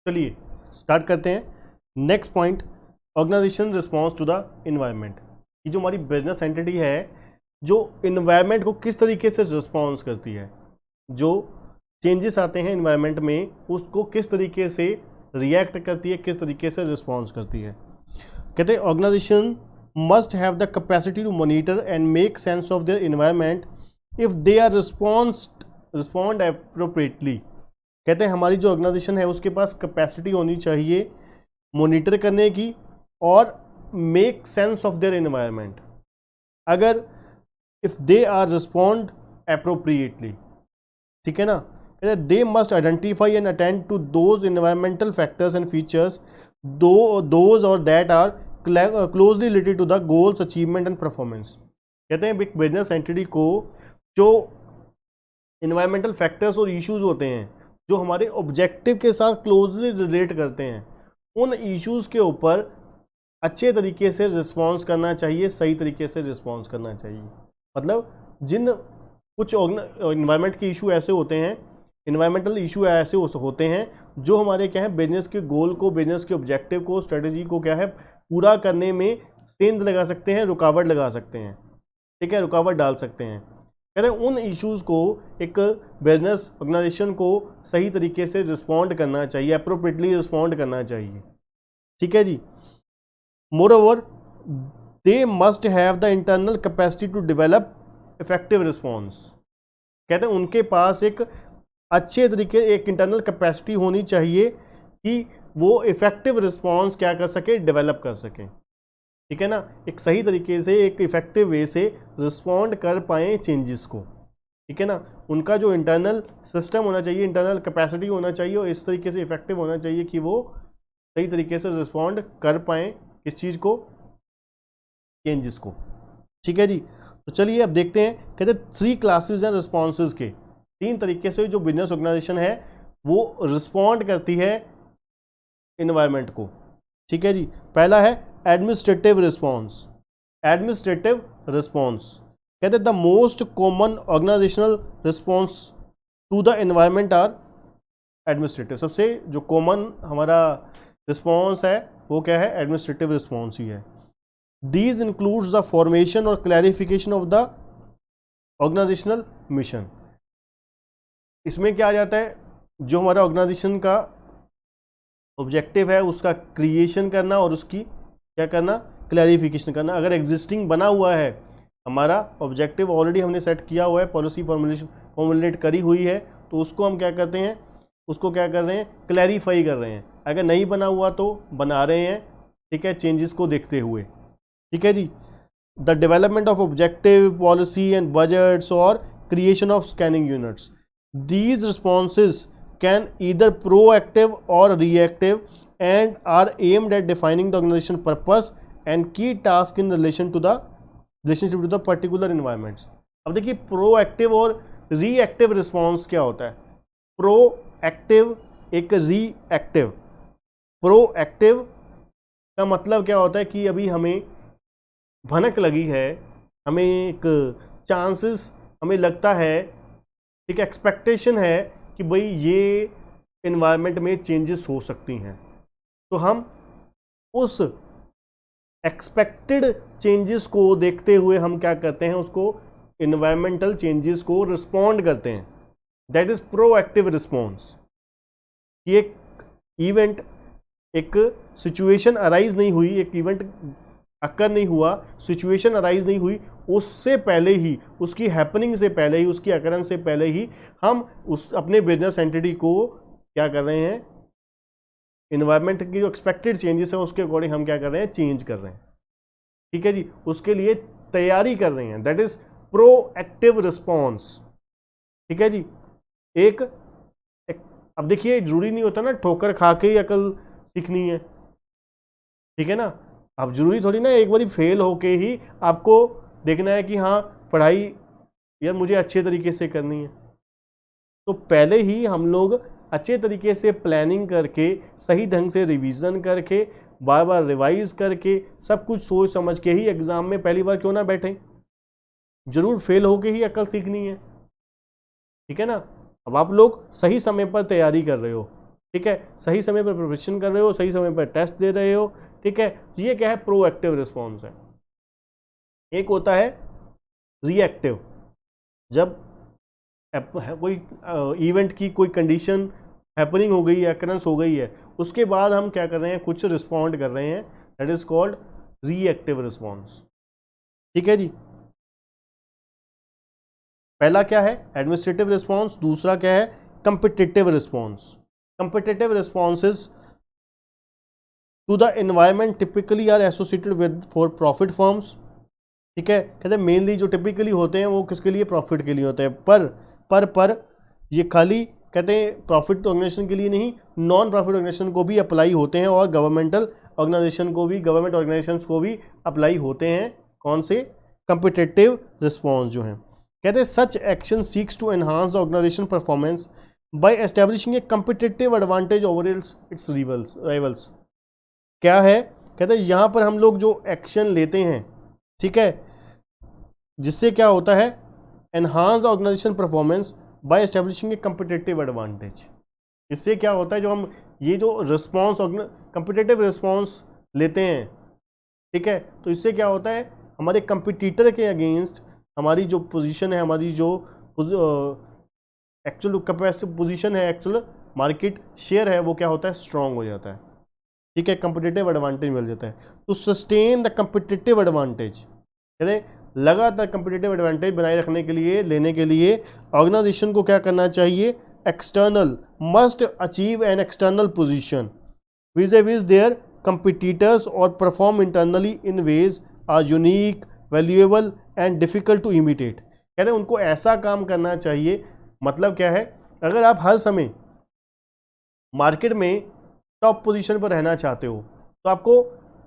चलिए स्टार्ट करते हैं। Next point, organisation response to the environment. ये जो हमारी बिजनेस एंटिटी है, जो इन्वायरमेंट को किस तरीके से रिस्पॉन्स करती है, जो चेंजेस आते हैं इन्वायरमेंट में उसको किस तरीके से रिएक्ट करती है, किस तरीके से रिस्पॉन्स करती है। कहते हैं organisation must have the capacity to monitor and make sense of their environment if they are respond appropriately. कहते हैं हमारी जो ऑर्गेनाइजेशन है उसके पास कैपेसिटी होनी चाहिए मॉनिटर करने की और make sense of their environment, अगर if they are respond appropriately, ठीक है ना। कहते they must identify and attend to those environmental factors and features those और that are closely related to the goals achievement and performance. कहते हैं एक business entity को जो इन्वायरमेंटल फैक्टर्स और इश्यूज होते हैं जो हमारे ऑब्जेक्टिव के साथ क्लोजली रिलेट करते हैं, उन इश्यूज के ऊपर अच्छे तरीके से रिस्पॉन्स करना चाहिए, सही तरीके से रिस्पॉन्स करना चाहिए। मतलब जिन कुछ इन्वायरमेंट के इशू ऐसे होते हैं, इन्वायरमेंटल इशू ऐसे होते हैं जो हमारे क्या है बिजनेस के गोल को, बिजनेस के ऑब्जेक्टिव को, स्ट्रेटजी को क्या है पूरा करने में सेंध लगा सकते हैं, रुकावट लगा सकते हैं, ठीक है, रुकावट डाल सकते हैं। कहते हैं उन इश्यूज को एक बिजनेस ऑर्गेनाइजेशन को सही तरीके से रिस्पॉन्ड करना चाहिए, अप्रोप्रिएटली रिस्पॉन्ड करना चाहिए, ठीक है जी। Moreover they must have the internal capacity to develop effective response. कहते हैं उनके पास एक अच्छे तरीके, एक इंटरनल कैपेसिटी होनी चाहिए कि वो इफेक्टिव रिस्पॉन्स क्या कर सके, डेवलप कर सकें, ठीक है ना। एक सही तरीके से, एक इफेक्टिव वे से रिस्पॉन्ड कर पाएँ चेंजेस को, ठीक है ना। उनका जो इंटरनल सिस्टम होना चाहिए, इंटरनल कैपेसिटी होना चाहिए और इस तरीके से इफेक्टिव होना चाहिए कि वो सही तरीके से रिस्पॉन्ड कर पाएँ किस चीज़ को, चेंजेस को, ठीक है जी। तो चलिए अब देखते हैं। कहते हैं 3 क्लासेस हैं रिस्पॉन्सेज के, 3 तरीके से जो बिजनेस ऑर्गेनाइजेशन है वो रिस्पॉन्ड करती है इन्वायरमेंट को, ठीक है जी। पहला है एडमिनिस्ट्रेटिव रिस्पॉन्स। एडमिनिस्ट्रेटिव रिस्पॉन्स कहते हैं the most common organisational response to the environment are administrative. सबसे जो कॉमन हमारा रिस्पॉन्स है वो क्या है, एडमिनिस्ट्रेटिव रिस्पॉन्स ही है। दीज इंक्लूड्स द फॉर्मेशन और clarification of the organisational mission. इसमें क्या आ जाता है, जो हमारा ऑर्गेनाइजेशन का ऑब्जेक्टिव है उसका क्रिएशन करना और उसकी क्या करना, क्लैरिफिकेशन करना। अगर एग्जिस्टिंग बना हुआ है, हमारा ऑब्जेक्टिव ऑलरेडी हमने सेट किया हुआ है, पॉलिसी फॉर्मुलेट करी हुई है, तो उसको हम क्या करते हैं, उसको क्या कर रहे हैं, क्लैरिफाई कर रहे हैं। अगर नहीं बना हुआ तो बना रहे हैं, ठीक है, चेंजेस को देखते हुए, ठीक है जी। The development of objective, policy and budgets और creation of scanning units. These responses can either proactive or reactive and are aimed at defining the organization purpose and key task in relation to the relationship to the particular environments। अब देखिए proactive और reactive response क्या होता है। Proactive एक reactive. Proactive का मतलब क्या होता है कि अभी हमें भनक लगी है, हमें एक चांसेस हमें लगता है, एक एक्सपेक्टेशन है कि भाई ये इन्वायरमेंट में चेंजेस हो सकती हैं, तो हम उस एक्सपेक्टेड चेंजेस को देखते हुए हम क्या करते हैं, उसको इन्वायरमेंटल चेंजेस को रिस्पॉन्ड करते हैं। That is proactive response. ये एक इवेंट, एक सिचुएशन अराइज नहीं हुई, एक इवेंट अक्कर नहीं हुआ, सिचुएशन अराइज नहीं हुई, उससे पहले ही, उसकी हैपनिंग से पहले ही, उसकी अकरेंस से पहले ही हम उस अपने बिजनेस एंटिटी को क्या कर रहे हैं, इन्वायरमेंट की जो एक्सपेक्टेड चेंजेस है उसके अकॉर्डिंग हम क्या कर रहे हैं, चेंज कर रहे हैं, ठीक है जी, उसके लिए तैयारी कर रहे हैं। दैट इज प्रोएक्टिव रिस्पॉन्स, ठीक है जी। एक अब देखिए जरूरी नहीं होता ना ठोकर खा के ही अकल सीखनी है, ठीक है ना। अब जरूरी थोड़ी ना एक बारी फेल होके ही आपको देखना है कि हाँ पढ़ाई यार मुझे अच्छे तरीके से करनी है। तो पहले ही हम लोग अच्छे तरीके से प्लानिंग करके, सही ढंग से रिवीजन करके, बार बार रिवाइज करके, सब कुछ सोच समझ के ही एग्ज़ाम में पहली बार क्यों ना बैठें, जरूर फेल होके ही अकल सीखनी है, ठीक है ना। अब आप लोग सही समय पर तैयारी कर रहे हो, ठीक है, सही समय पर प्रिपरेशन कर रहे हो, सही समय पर टेस्ट दे रहे हो, ठीक है, ये क्या है, प्रोएक्टिव रिस्पॉन्स है। एक होता है रिएक्टिव, जब कोई इवेंट की कोई कंडीशन हैपनिंग हो गई है, अकरेंस हो गई है, उसके बाद हम क्या कर रहे हैं, कुछ रिस्पॉन्ड कर रहे हैं, that is called reactive response. ठीक है जी, पहला क्या है, एडमिनिस्ट्रेटिव रिस्पॉन्स, दूसरा क्या है, competitive response. Competitive responses to the environment typically are associated with for profit firms. ठीक है, कहते हैं मेनली जो टिपिकली होते हैं वो किसके लिए, प्रॉफिट के लिए होते हैं, पर ये खाली कहते हैं प्रॉफिट ऑर्गेनाइजेशन के लिए नहीं, नॉन प्रॉफिट ऑर्गेनाइजेशन को भी अप्लाई होते हैं और गवर्नमेंटल ऑर्गेनाइजेशन को भी, गवर्नमेंट ऑर्गेनाइजेशंस को भी अप्लाई होते हैं। कौन से, कंपिटिटिव रिस्पॉन्स जो हैं। कहते हैं such action seeks to enhance the organisation performance by establishing a competitive advantage over its rivals. क्या है, कहते हैं यहाँ पर हम लोग जो एक्शन लेते हैं, ठीक है, जिससे क्या होता है, enhance the organisation performance by establishing a competitive advantage. इससे क्या होता है, जो हम ये जो रिस्पॉन्स कंपिटिटिव रिस्पॉन्स लेते हैं, ठीक है, तो इससे क्या होता है, हमारे कंपिटिटर के अगेंस्ट हमारी जो पोजीशन है, हमारी जो एक्चुअल कैपेसिटी पोजीशन है, एक्चुअल मार्केट शेयर है, वो क्या होता है, स्ट्रांग हो जाता है। ठीक है, कंपिटिटिव एडवांटेज मिल जाता है। तो सस्टेन द कंपिटिटिव एडवांटेज, कहते लगातार कंपिटिटिव एडवांटेज बनाए रखने के लिए, लेने के लिए ऑर्गेनाइजेशन को क्या करना चाहिए, external must achieve an external position vis-a-vis their competitors or perform internally in ways are unique, valuable and difficult to imitate। कहते हैं उनको ऐसा काम करना चाहिए, मतलब क्या है, अगर आप हर समय मार्केट में टॉप पोजीशन पर रहना चाहते हो तो आपको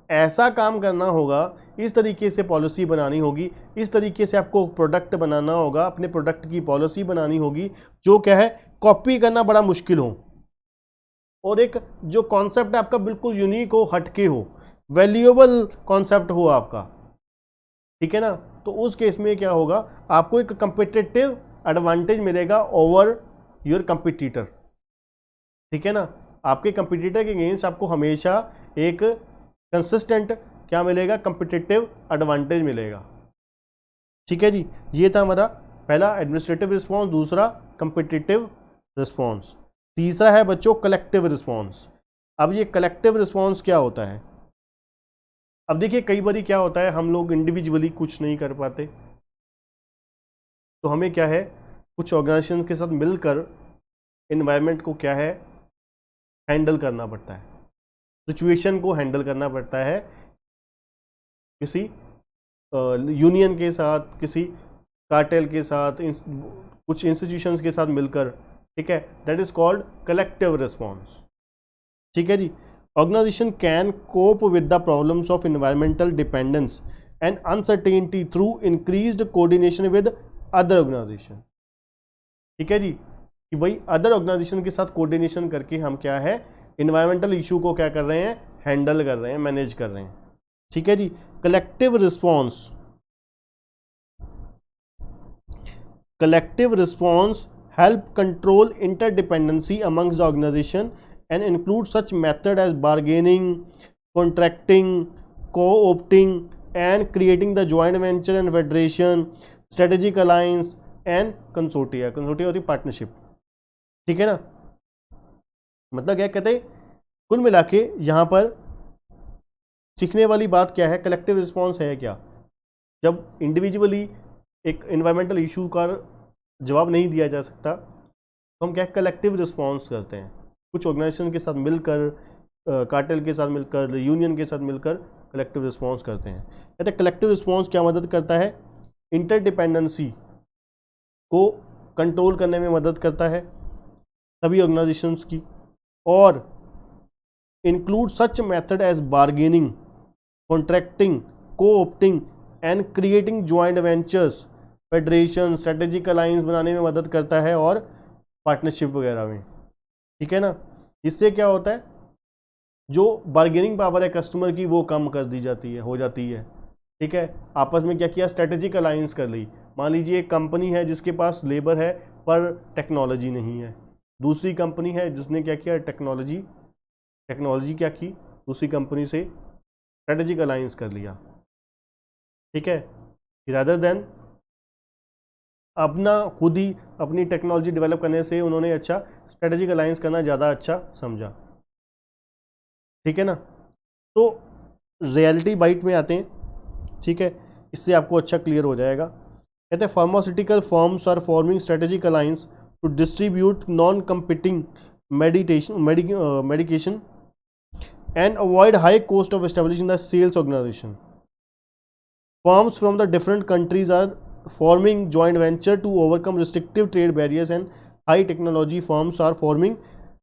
ऐसा काम करना होगा, इस तरीके से पॉलिसी बनानी होगी, इस तरीके से आपको प्रोडक्ट बनाना होगा, अपने प्रोडक्ट की पॉलिसी बनानी होगी, जो क्या है, कॉपी करना बड़ा मुश्किल हो, और एक जो कॉन्सेप्ट है आपका बिल्कुल यूनिक हो, हटके हो, वैल्यूएबल कॉन्सेप्ट हो आपका। ठीक है ना, तो उस केस में क्या होगा, आपको एक कंपिटिटिव एडवांटेज मिलेगा ओवर योर कंपिटिटर। ठीक है ना, आपके कंपिटिटर के अगेंस्ट आपको हमेशा एक कंसिस्टेंट क्या मिलेगा, कंपिटिटिव एडवांटेज मिलेगा। ठीक है जी, ये था हमारा पहला एडमिनिस्ट्रेटिव रिस्पॉन्स, दूसरा कंपिटिटिव रिस्पॉन्स, तीसरा है बच्चों कलेक्टिव रिस्पॉन्स। अब ये कलेक्टिव रिस्पॉन्स क्या होता है, अब देखिए कई बार क्या होता है, हम लोग इंडिविजुअली कुछ नहीं कर पाते, तो हमें क्या है, कुछ ऑर्गेनाइजेशन के साथ मिलकर एनवायरनमेंट को क्या है, हैंडल करना पड़ता है, सिचुएशन को हैंडल करना पड़ता है, किसी यूनियन के साथ, किसी कार्टेल के साथ, कुछ इंस्टीट्यूशंस के साथ मिलकर। ठीक है, that is called collective response. ठीक है जी, organisation can cope with the problems of environmental dependence and uncertainty through increased coordination with other organisation. ठीक है जी, कि भाई अदर ऑर्गेनाइजेशन के साथ कोऑर्डिनेशन करके हम क्या है, एनवायरमेंटल इशू को क्या कर रहे हैं, हैंडल कर रहे हैं, मैनेज कर रहे हैं। ठीक है जी, collective response, collective response help control interdependency amongst the organization and include such method as bargaining, contracting, co-opting and creating the joint venture and federation, strategic alliance and consortia होती पार्टनरशिप। ठीक है ना, मतलब क्या कहते हैं, कुल मिला के यहाँ पर सीखने वाली बात क्या है, कलेक्टिव रिस्पॉन्स है क्या, जब इंडिविजुअली एक एनवायरमेंटल इशू का जवाब नहीं दिया जा सकता तो हम क्या कलेक्टिव रिस्पॉन्स करते हैं, कुछ ऑर्गेनाइजेशन के साथ मिलकर, कार्टेल के साथ मिलकर, यूनियन के साथ मिलकर कलेक्टिव रिस्पॉन्स करते हैं। कहते हैं कलेक्टिव रिस्पॉन्स क्या मदद करता है, इंटरडिपेंडेंसी को कंट्रोल करने में मदद करता है सभी ऑर्गेनाइजेशंस की, और include such method as bargaining, contracting, co-opting and creating joint ventures, federation, strategic alliance बनाने में मदद करता है, और पार्टनरशिप वगैरह में। ठीक है ना, इससे क्या होता है, जो बार्गेनिंग पावर है कस्टमर की वो कम कर दी जाती है, हो जाती है। ठीक है, आपस में क्या किया, स्ट्रेटेजिक अलायंस कर ली। मान लीजिए एक कंपनी है जिसके पास लेबर है पर टेक्नोलॉजी नहीं है, दूसरी कंपनी है जिसने क्या किया, टेक्नोलॉजी क्या की, दूसरी कंपनी से स्ट्रेटेजिक अलायंस कर लिया, ठीक है। रादर देन अपना खुद ही अपनी टेक्नोलॉजी डेवलप करने से उन्होंने अच्छा स्ट्रेटेजिक अलायंस करना ज़्यादा अच्छा समझा, ठीक है ना। तो रियलिटी बाइट में आते हैं, ठीक है, इससे आपको अच्छा क्लियर हो जाएगा। कहते हैं pharmaceutical firms are forming strategic alliance to distribute non competing medication and avoid high cost of establishing the sales organization. Firms from the different countries are forming joint venture to overcome restrictive trade barriers, and high technology firms are forming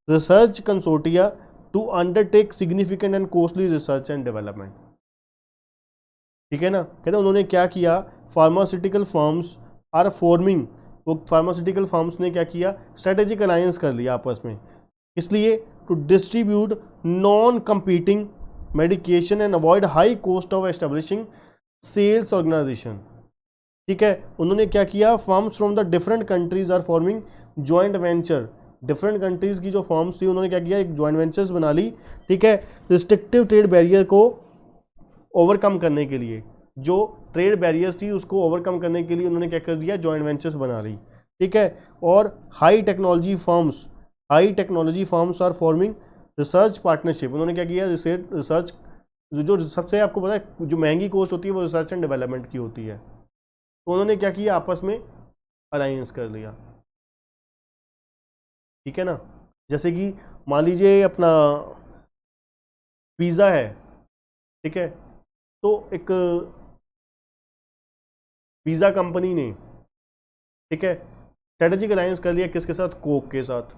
research consortia to undertake significant and costly research and development. ठीक है ना। कहते हैं उन्होंने क्या किया, pharmaceutical firms are forming, वो pharmaceutical firms ने क्या किया, स्ट्रेटेजिक अलायंस कर लिया आपस में, इसलिए to distribute non competing medication and avoid high cost of establishing sales organisation, ठीक है। उन्होंने क्या किया, firms from the different countries are forming joint venture, different countries की जो फर्म्स थी उन्होंने क्या किया, एक जॉइंट वेंचर्स बना ली, ठीक है, रिस्ट्रिक्टिव ट्रेड बैरियर को ओवरकम करने के लिए, जो ट्रेड बैरियर्स थी उसको ओवरकम करने के लिए उन्होंने क्या कर दिया, जॉइंट वेंचर्स बना ली, ठीक है। और high technology firms are forming research partnership, उन्होंने क्या किया, रिसर्च जो सबसे आपको पता है जो महंगी कॉस्ट होती है वो रिसर्च एंड डेवलपमेंट की होती है, तो उन्होंने क्या किया, आपस में अलायंस कर लिया, ठीक है ना। जैसे कि मान लीजिए अपना पिज़्ज़ा है, ठीक है, तो एक पिज़्ज़ा कंपनी ने, ठीक है, स्ट्रेटेजिक अलायंस कर लिया किसके साथ, कोक के साथ।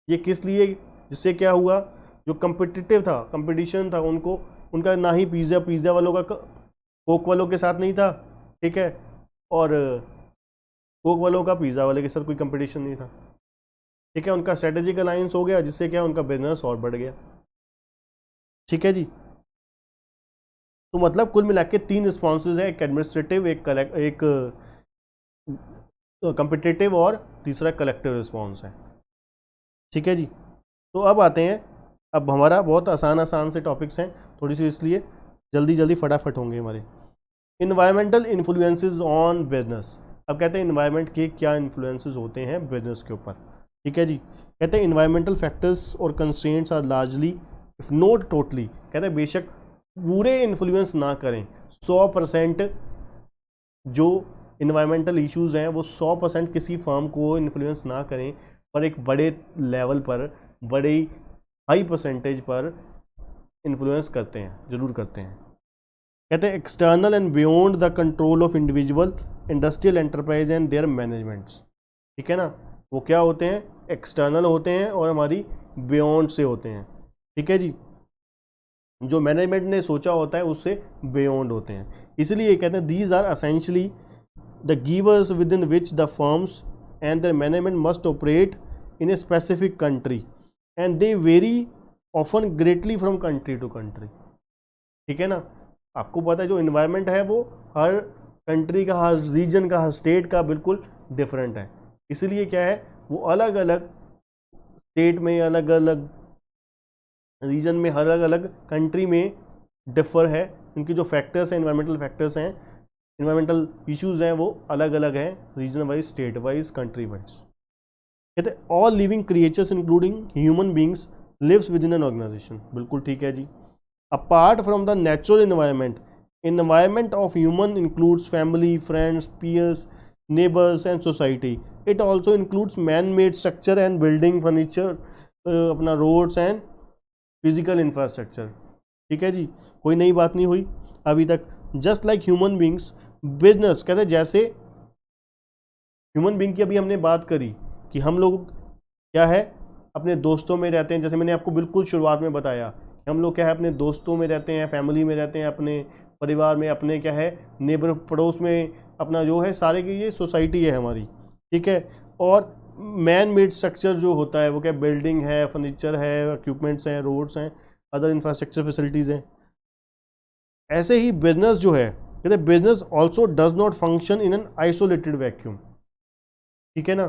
ये किस लिए, जिससे क्या हुआ, जो कंपिटिटिव था, कंपटीशन था उनको, उनका ना ही पिज़्ज़ा वालों का कोक वालों के साथ नहीं था, ठीक है, और कोक वालों का पिज़्ज़ा वाले के साथ कोई कंपटीशन नहीं था, ठीक है। उनका स्ट्रेटेजिक अलायंस हो गया जिससे क्या उनका बिजनेस और बढ़ गया, ठीक है जी। तो मतलब कुल मिला के 3 रिस्पॉन्सेज है, एक एडमिनिस्ट्रेटिव, एक कंपिटिटिव और तीसरा कलेक्टिव रिस्पॉन्स है, ठीक है जी। तो अब आते हैं, अब हमारा बहुत आसान से टॉपिक्स हैं थोड़ी सी, इसलिए जल्दी फटाफट होंगे हमारे। इन्वायरमेंटल इन्फ्लुएंसेस ऑन बिजनेस, अब कहते हैं इन्वायरमेंट के क्या इन्फ्लुएंसेस होते हैं बिजनेस के ऊपर, ठीक है जी। कहते हैं इन्वायरमेंटल फैक्टर्स और constraints are largely if not totally, कहते हैं बेशक पूरे इन्फ्लुएंस ना करें, 100% जो इन्वायरमेंटल इश्यूज़ हैं वो 100% किसी फर्म को इन्फ्लुएंस ना करें, पर एक बड़े लेवल पर, बड़े हाई परसेंटेज पर इन्फ्लुएंस करते हैं, ज़रूर करते हैं। कहते हैं external and beyond the control of individual industrial enterprise and their managements, ठीक है ना। वो क्या होते हैं, एक्सटर्नल होते हैं और हमारी बियॉन्ड से होते हैं, ठीक है जी। जो मैनेजमेंट ने सोचा होता है उससे बियॉन्ड होते हैं, इसलिए कहते हैं these are essentially the givens within which the firms and the management must operate in a specific country and they vary often greatly from country to country, ठीक है ना। आपको पता है जो इन्वायरमेंट है वो हर कंट्री का, हर रीजन का, हर स्टेट का बिल्कुल डिफरेंट है, इसलिए क्या है वो अलग अलग स्टेट में, अलग अलग रीजन में, हर अलग अलग कंट्री में डिफर है। उनकी जो फैक्टर्स हैं, इन्वायरमेंटल फैक्टर्स हैं, इन्वायरमेंटल इश्यूज़ हैं, वो अलग अलग हैं, region wise, state wise, country wise. कहते हैं all living creatures including human beings lives within an organisation, बिल्कुल ठीक है जी। Apart from the natural environment of human includes family, friends, peers, neighbors and society. It also includes man-made structure and building, furniture, अपना roads and physical infrastructure, ठीक है जी। कोई नई बात नहीं हुई अभी तक। Just like human beings, business, कहते हैं जैसे ह्यूमन बींग की अभी हमने बात करी कि हम लोग क्या है अपने दोस्तों में रहते हैं, जैसे मैंने आपको बिल्कुल शुरुआत में बताया, हम लोग क्या है अपने दोस्तों में रहते हैं, फैमिली में रहते हैं, अपने परिवार में, अपने क्या है नेबर, पड़ोस में, अपना जो है सारे की ये सोसाइटी है हमारी, ठीक है। और मैन मेड स्ट्रक्चर जो होता है वो क्या, बिल्डिंग है, फर्नीचर है, इक्विपमेंट्स हैं, रोड्स हैं, अदर इंफ्रास्ट्रक्चर फैसिलिटीज़ हैं। ऐसे ही बिजनेस जो है, कहते हैं business also does not function in an isolated vacuum, ठीक है ना।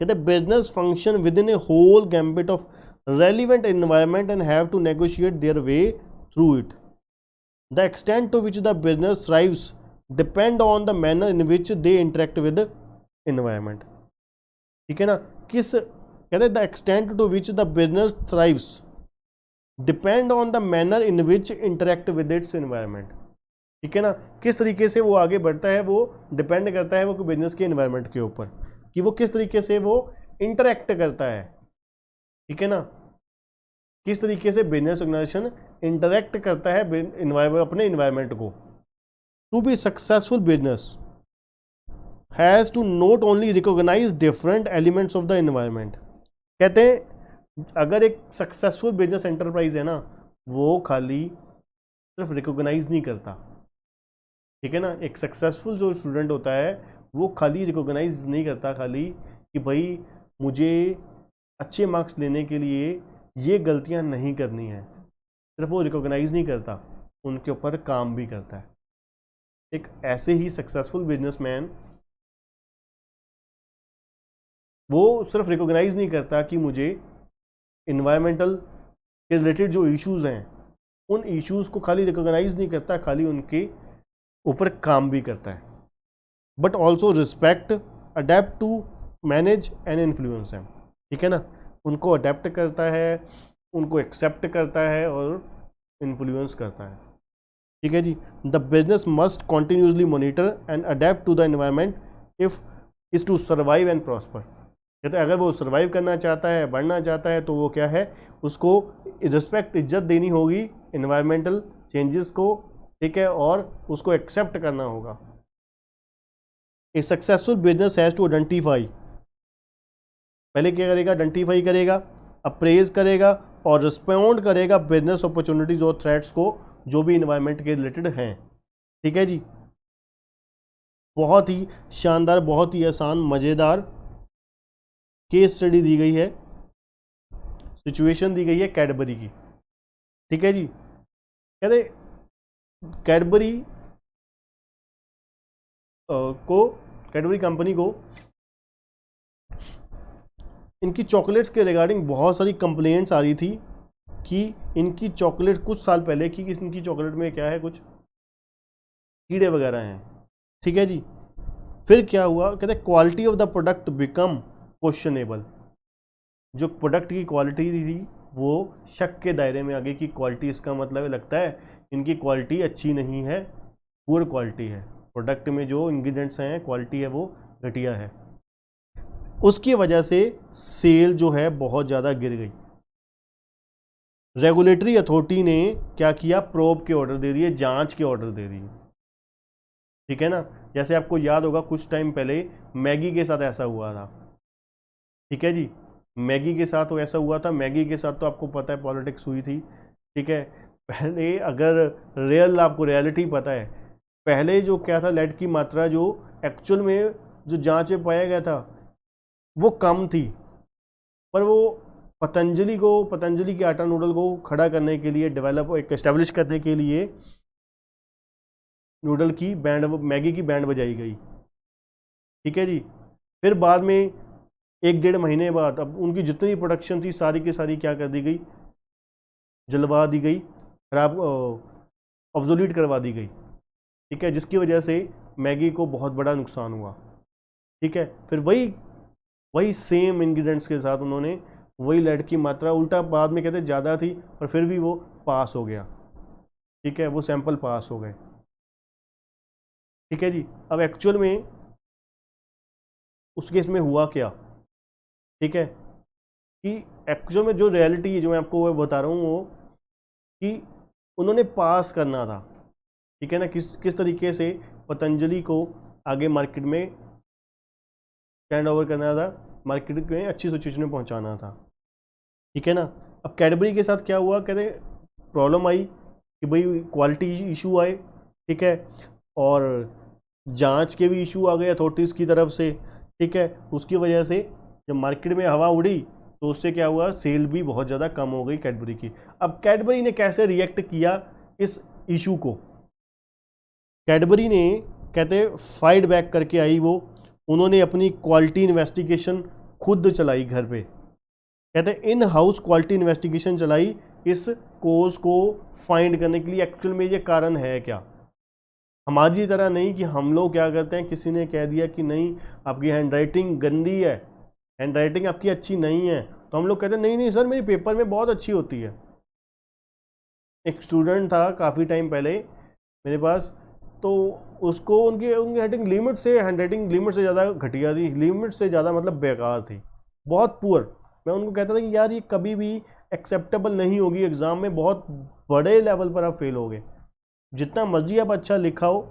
कहते हैं business function within a whole gambit of relevant environment and have to negotiate their way through it. The extent to which the business thrives depend on the manner in which they interact with environment. ठीक है ना. किस कहते हैं the extent to which the business thrives depend on the manner in which interact with its environment. ठीक है ना. किस तरीके से वो आगे बढ़ता है वो डिपेंड करता है वो बिजनेस के एनवायरमेंट के ऊपर कि वो किस तरीके से वो इंटरेक्ट करता है. ठीक है ना. किस तरीके से बिजनेस ऑर्गेनाइजेशन इंटरेक्ट करता है अपने एनवायरमेंट को. To be successful business has to not only recognise different elements of the environment. कहते हैं अगर एक सक्सेसफुल बिजनेस एंटरप्राइज है ना वो खाली सिर्फ रिकॉग्नाइज नहीं करता. ठीक है ना. एक सक्सेसफुल जो स्टूडेंट होता है वो खाली रिकॉग्नाइज नहीं करता खाली कि भाई मुझे अच्छे मार्क्स लेने के लिए ये गलतियां नहीं करनी है. सिर्फ वो रिकॉग्नाइज नहीं करता उनके ऊपर काम भी करता है. एक ऐसे ही सक्सेसफुल बिजनेसमैन वो सिर्फ रिकॉग्नाइज नहीं करता कि मुझे इन्वायरमेंटल के रिलेटेड जो इश्यूज हैं उन इश्यूज को खाली रिकॉग्नाइज नहीं करता, खाली उनके ऊपर काम भी करता है. But also respect, adapt to, manage and influence है. ठीक है ना. उनको अडेप्ट करता है, उनको एक्सेप्ट करता है और इन्फ्लुएंस करता है. ठीक है जी. The business must continuously monitor and adapt to the environment if is to survive and prosper. कहते हैं अगर वो सर्वाइव करना चाहता है, बढ़ना चाहता है तो वो क्या है उसको रिस्पेक्ट, इज्जत देनी होगी इन्वायरमेंटल चेंजेस को. ठीक है. और उसको एक्सेप्ट करना होगा. A successful business has to identify, पहले क्या करेगा, आइडेंटिफाई करेगा, अप्रेज करेगा और रिस्पॉन्ड करेगा बिजनेस अपॉर्चुनिटीज और थ्रेट्स को जो भी इन्वायरमेंट के रिलेटेड हैं. ठीक है जी. बहुत ही शानदार, बहुत ही आसान, मज़ेदार केस स्टडी दी गई है, सिचुएशन दी गई है कैडबरी की. ठीक है जी. कहते कैडबरी कंपनी को इनकी चॉकलेट्स के रिगार्डिंग बहुत सारी कंप्लेंट्स आ रही थी कि इनकी चॉकलेट कुछ साल पहले कि इनकी चॉकलेट में क्या है, कुछ कीड़े वगैरह हैं. ठीक है जी. फिर क्या हुआ, कहते हैं quality of the product become questionable. जो प्रोडक्ट की क्वालिटी थी वो शक के दायरे में आ गई कि क्वालिटी, इसका मतलब लगता है इनकी क्वालिटी अच्छी नहीं है, पुअर क्वालिटी है. प्रोडक्ट में जो इंग्रेडिएंट्स हैं, क्वालिटी है वो घटिया है. उसकी वजह से सेल जो है बहुत ज़्यादा गिर गई. रेगुलेटरी अथॉरिटी ने क्या किया, प्रोब के ऑर्डर दे दिए, जांच के ऑर्डर दे दिए. ठीक है ना. जैसे आपको याद होगा कुछ टाइम पहले मैगी के साथ ऐसा हुआ था. ठीक है जी. मैगी के साथ वो ऐसा हुआ था. मैगी के साथ तो आपको पता है पॉलिटिक्स हुई थी. ठीक है. पहले अगर आपको रियलिटी पता है, पहले जो क्या था, लेड की मात्रा जो एक्चुअल में जो जांच में पाया गया था वो कम थी, पर वो पतंजलि के आटा नूडल को खड़ा करने के लिए, एस्टेब्लिश करने के लिए मैगी की बैंड बजाई गई. ठीक है जी. फिर बाद में 1-1.5 महीने बाद अब उनकी जितनी प्रोडक्शन थी सारी की सारी क्या कर दी गई, जलवा दी गई, खराब, ऑब्सोलीट करवा दी गई. ठीक है. जिसकी वजह से मैगी को बहुत बड़ा नुकसान हुआ. ठीक है. फिर वही सेम इंग्रेडिएंट्स के साथ उन्होंने वही लेड की मात्रा, उल्टा बाद में कहते ज़्यादा थी पर फिर भी वो पास हो गया. ठीक है. वो सैंपल पास हो गए. ठीक है जी. अब एक्चुअल में उस केस में हुआ क्या, ठीक है, कि एक्चुअल में जो रियलिटी है जो मैं आपको वो बता रहा हूँ वो कि उन्होंने पास करना था. ठीक है ना. किस तरीके से पतंजलि को आगे मार्केट में स्टैंड ओवर करना था, मार्केट में अच्छी सिचुएशन में पहुंचाना था. ठीक है ना. अब कैडबरी के साथ क्या हुआ, कहते प्रॉब्लम आई कि भाई क्वालिटी इशू आए. ठीक है. और जांच के भी इशू आ गए अथॉरिटीज़ की तरफ से. ठीक है. उसकी वजह से जब मार्केट में हवा उड़ी तो उससे क्या हुआ, सेल भी बहुत ज़्यादा कम हो गई कैडबरी की. अब कैडबरी ने कैसे रिएक्ट किया इस इशू को, कैडबरी ने कहते फाइट बैक करके आई. उन्होंने अपनी क्वालिटी इन्वेस्टिगेशन खुद चलाई घर पे, कहते हैं इन हाउस क्वालिटी इन्वेस्टिगेशन चलाई इस कोज को फाइंड करने के लिए एक्चुअल में ये कारण है क्या। हमारी तरह नहीं कि हम लोग क्या करते हैं, किसी ने कह दिया कि नहीं आपकी हैंडराइटिंग गंदी है, हैंडराइटिंग आपकी अच्छी नहीं है, तो हम लोग कहते हैं नहीं नहीं सर मेरी पेपर में बहुत अच्छी होती है। एक स्टूडेंट था काफ़ी टाइम पहले मेरे पास, तो उसको उनकी हैंडराइटिंग लिमिट से ज़्यादा घटिया थी, लिमिट से ज़्यादा मतलब बेकार थी, बहुत पुअर। मैं उनको कहता था कि यार ये कभी भी एक्सेप्टेबल नहीं होगी, एग्ज़ाम में बहुत बड़े लेवल पर आप फेल होगे, जितना मर्जी आप अच्छा लिखा हो,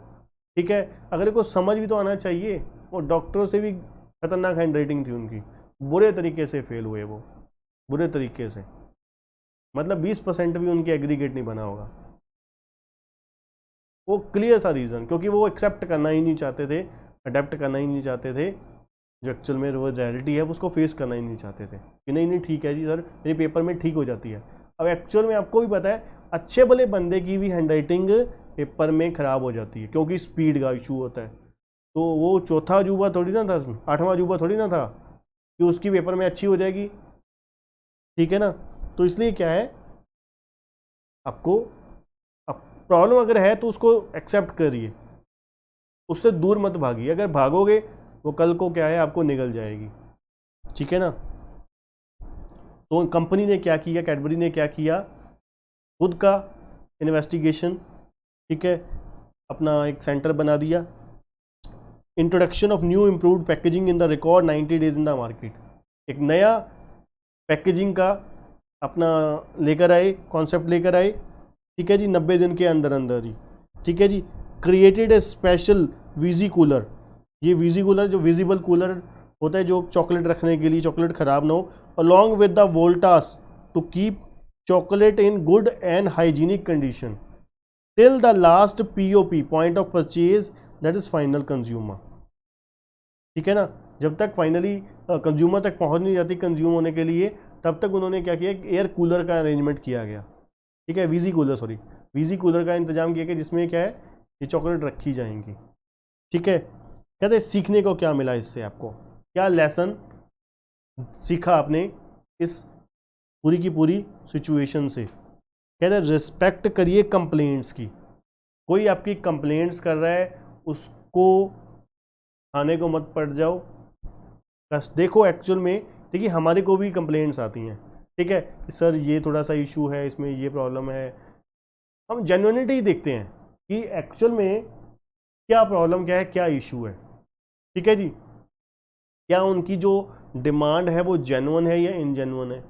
ठीक है, अगर को समझ भी तो आना चाहिए। वो डॉक्टरों से भी खतरनाक हैंडराइटिंग थी उनकी, बुरे तरीके से फेल हुए वो, बुरे तरीके से, मतलब 20% भी उनके एग्रीगेट नहीं बना होगा। वो क्लियर था रीज़न, क्योंकि वो एक्सेप्ट करना ही नहीं चाहते थे, अडेप्ट करना ही नहीं चाहते थे, जो एक्चुअल में वो रियलिटी है उसको फेस करना ही नहीं चाहते थे कि नहीं नहीं ठीक है जी सर मेरे पेपर में ठीक हो जाती है। अब एक्चुअल में आपको भी पता है अच्छे भले बंदे की भी हैंडराइटिंग पेपर में ख़राब हो जाती है, क्योंकि स्पीड का इशू होता है। तो वो चौथा अजूबा थोड़ी ना था, 8वां अजूबा थोड़ी ना था कि उसकी पेपर में अच्छी हो जाएगी, ठीक है ना। तो इसलिए क्या है, आपको प्रॉब्लम अगर है तो उसको एक्सेप्ट करिए, उससे दूर मत भागिए, अगर भागोगे वो कल को क्या है आपको निगल जाएगी, ठीक है ना। तो कंपनी ने क्या किया, कैडबरी ने क्या किया, खुद का इन्वेस्टिगेशन, ठीक है, अपना एक सेंटर बना दिया। Introduction of new improved packaging in the record 90 days in the market, एक नया पैकेजिंग का अपना लेकर आए, कॉन्सेप्ट लेकर आए, ठीक है जी, 90 दिन के अंदर अंदर ही, ठीक है जी। Created a special visi cooler, ये वीजी कूलर जो विजिबल कूलर होता है जो चॉकलेट रखने के लिए, चॉकलेट ख़राब ना हो, along with the Voltas to keep chocolate in good and hygienic condition till the last POP, point of purchase, that is final consumer, ठीक है ना। जब तक फाइनली कंज्यूमर तक पहुंच नहीं जाती कंज्यूम होने के लिए, तब तक उन्होंने क्या किया, एयर कूलर का अरेंजमेंट किया गया, ठीक है, वीजी कूलर का इंतजाम किया गया, जिसमें क्या है ये चॉकलेट रखी जाएंगी, ठीक है। कहते हैं सीखने को क्या मिला इससे, आपको क्या लेसन सीखा आपने इस पूरी की पूरी सिचुएशन से। कहते हैं रिस्पेक्ट करिए कंप्लेंट्स की, कोई आपकी कंप्लेंट्स कर रहा है उसको खाने को मत पड़ जाओ, बस देखो एक्चुअल में, देखिए हमारे को भी कंप्लेंट्स आती हैं, ठीक है, कि सर ये थोड़ा सा इशू है, इसमें ये प्रॉब्लम है, हम जेन्युइनिटी देखते हैं कि एक्चुअल में क्या प्रॉब्लम क्या है, क्या इशू है, ठीक है जी, क्या उनकी जो डिमांड है वो जेन्युइन है या इनजेन्युइन है,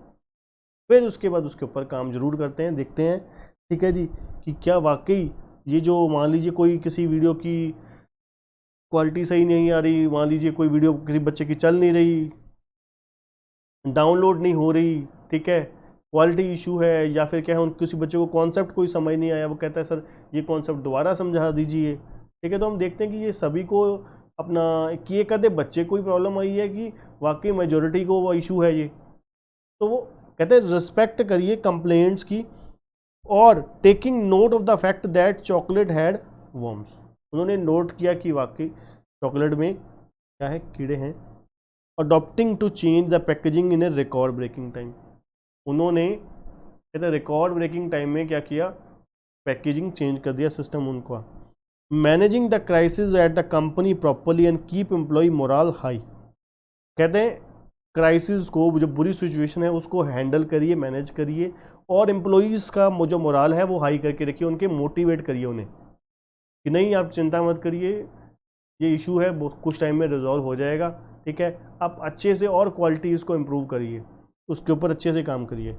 फिर उसके बाद उसके ऊपर काम जरूर करते हैं, देखते हैं, ठीक है जी, कि क्या वाकई ये जो मान लीजिए कोई किसी वीडियो की क्वालिटी सही नहीं आ रही, मान लीजिए कोई वीडियो किसी बच्चे की चल नहीं रही, डाउनलोड नहीं हो रही, ठीक है, क्वालिटी इशू है, या फिर क्या है उन किसी बच्चे को कॉन्सेप्ट कोई समझ नहीं आया, वो कहता है सर ये कॉन्सेप्ट दोबारा समझा दीजिए, ठीक है। तो हम देखते हैं कि ये सभी को अपना कि एक आधे बच्चे कोई प्रॉब्लम आई है कि वाकई मेजोरिटी को वो इशू है ये। तो वो कहते हैं रिस्पेक्ट करिए कंप्लेंट्स की, और taking note of the fact that chocolate had worms, उन्होंने नोट किया कि वाकई चॉकलेट में क्या है, कीड़े हैं। Adopting to change the packaging in a record breaking time, उन्होंने कहते हैं रिकॉर्ड ब्रेकिंग टाइम में क्या किया, पैकेजिंग चेंज कर दिया सिस्टम उनका। Managing the crisis at the company properly and keep employ morale high, कहते हैं क्राइसिस को, जो बुरी सिचुएशन है उसको हैंडल करिए, मैनेज करिए, और एम्प्लॉयज़ का जो मोरल है वो हाई करके रखिए, उनके मोटिवेट करिए उन्हें कि नहीं आप चिंता मत करिए, ये इशू है वो कुछ टाइम में रिजॉल्व हो जाएगा, ठीक है, आप अच्छे से और क्वालिटी इसको इम्प्रूव करिए, उसके ऊपर अच्छे से काम करिए।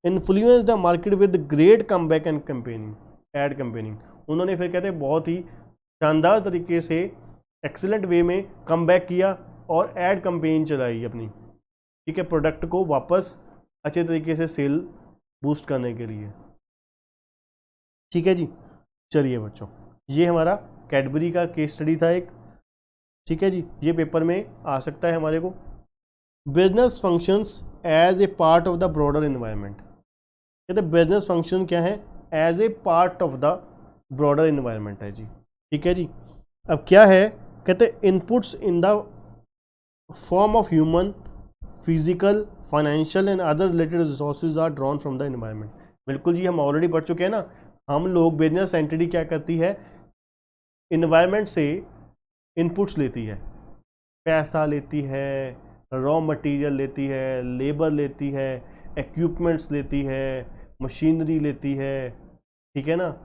Influence the market with great comeback and campaigning, ad campaigning, उन्होंने फिर कहते हैं बहुत ही शानदार तरीके से एक्सीलेंट वे में कमबैक किया और एड कैंपेन चलाई अपनी, ठीक है, प्रोडक्ट को वापस अच्छे तरीके से सेल बूस्ट करने के लिए, ठीक है जी। चलिए बच्चों, ये हमारा कैडबरी का केस स्टडी था एक, ठीक है जी, ये पेपर में आ सकता है हमारे को। Business functions as a part of the broader environment, कहते हैं बिजनेस फंक्शन क्या है, as a part of the broader environment है जी, ठीक है जी। अब क्या है, कहते हैं inputs in the form of human physical, financial and other related resources are drawn from the environment. बिल्कुल जी, हम ऑलरेडी पढ़ चुके हैं ना, हम लोग बिजनेस एंटिटी क्या करती है, इन्वायरमेंट से इनपुट्स लेती है, पैसा लेती है, रॉ मटेरियल लेती है, लेबर लेती है, इक्विपमेंट्स लेती है, मशीनरी लेती है, ठीक है ना,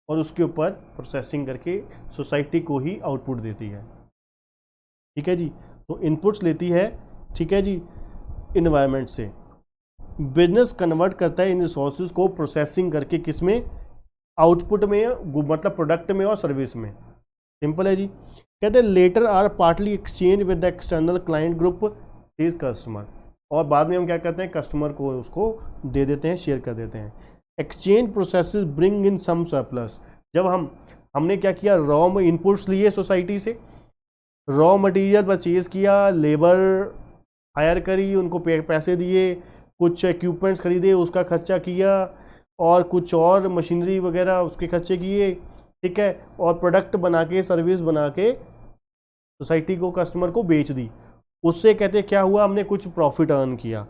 और उसके ऊपर प्रोसेसिंग करके सोसाइटी को ही आउटपुट देती है। ठीक है जी, तो इनपुट्स लेती है, ठीक है जी, इन्वायरमेंट से। बिजनेस कन्वर्ट करता है इन रिसोर्सेज को प्रोसेसिंग करके, किस में, आउटपुट में, मतलब प्रोडक्ट में और सर्विस में। सिंपल है जी। कहते हैं latter are partly exchange with the external client group is customer, और बाद में हम क्या करते हैं, कस्टमर को उसको दे देते हैं, शेयर कर देते हैं। Exchange processes bring in some surplus, जब हमने क्या किया, रॉ इनपुट्स लिए सोसाइटी से, रॉ मटेरियल परचेज किया, लेबर हायर करी, उनको पैसे दिए, कुछ इक्विपमेंट्स खरीदे, उसका खर्चा किया, और कुछ और मशीनरी वगैरह उसके खर्चे किए, ठीक है, और प्रोडक्ट बना के, सर्विस बना के सोसाइटी को, कस्टमर को बेच दी। उससे कहते क्या हुआ, हमने कुछ प्रॉफिट अर्न किया।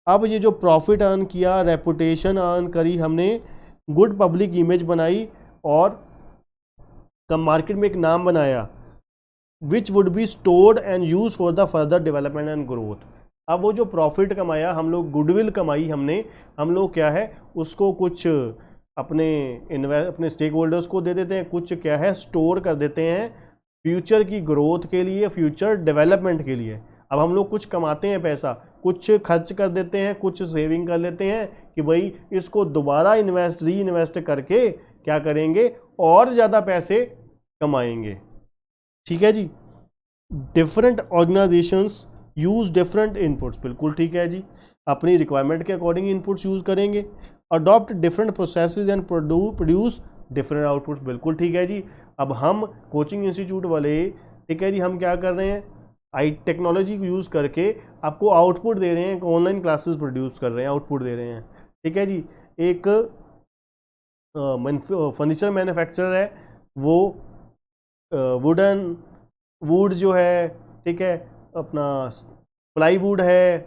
अब ये जो प्रॉफिट अर्न किया, रेपुटेशन अर्न करी हमने, गुड पब्लिक इमेज बनाई, और कम मार्केट में एक नाम बनाया, which would be stored and use for the further development and growth. अब वो जो प्रॉफिट कमाया हम लोग, गुडविल कमाई हमने, हम लोग क्या है उसको कुछ अपने स्टेक होल्डर्स को दे देते हैं, कुछ क्या है स्टोर कर देते हैं फ्यूचर की ग्रोथ के लिए, फ्यूचर डेवलपमेंट के लिए। अब हम लोग कुछ कमाते हैं पैसा, कुछ खर्च कर देते हैं, कुछ सेविंग कर लेते हैं कि भाई इसको दोबारा री इन्वेस्ट करके क्या करेंगे, और ज़्यादा पैसे कमाएंगे। ठीक है जी। Different organisations use different inputs, बिल्कुल ठीक है जी, अपनी रिक्वायरमेंट के अकॉर्डिंग इनपुट्स यूज करेंगे। Adopt different processes and produce different outputs, बिल्कुल ठीक है जी। अब हम कोचिंग इंस्टीट्यूट वाले, ठीक है जी, हम क्या कर रहे हैं, टेक्नोलॉजी को यूज़ करके आपको आउटपुट दे रहे हैं, ऑनलाइन क्लासेस प्रोड्यूस कर रहे हैं, आउटपुट दे रहे हैं। ठीक है जी। एक फर्नीचर मैन्युफैक्चरर है, वो वुड जो है, ठीक है, अपना प्लाईवुड है,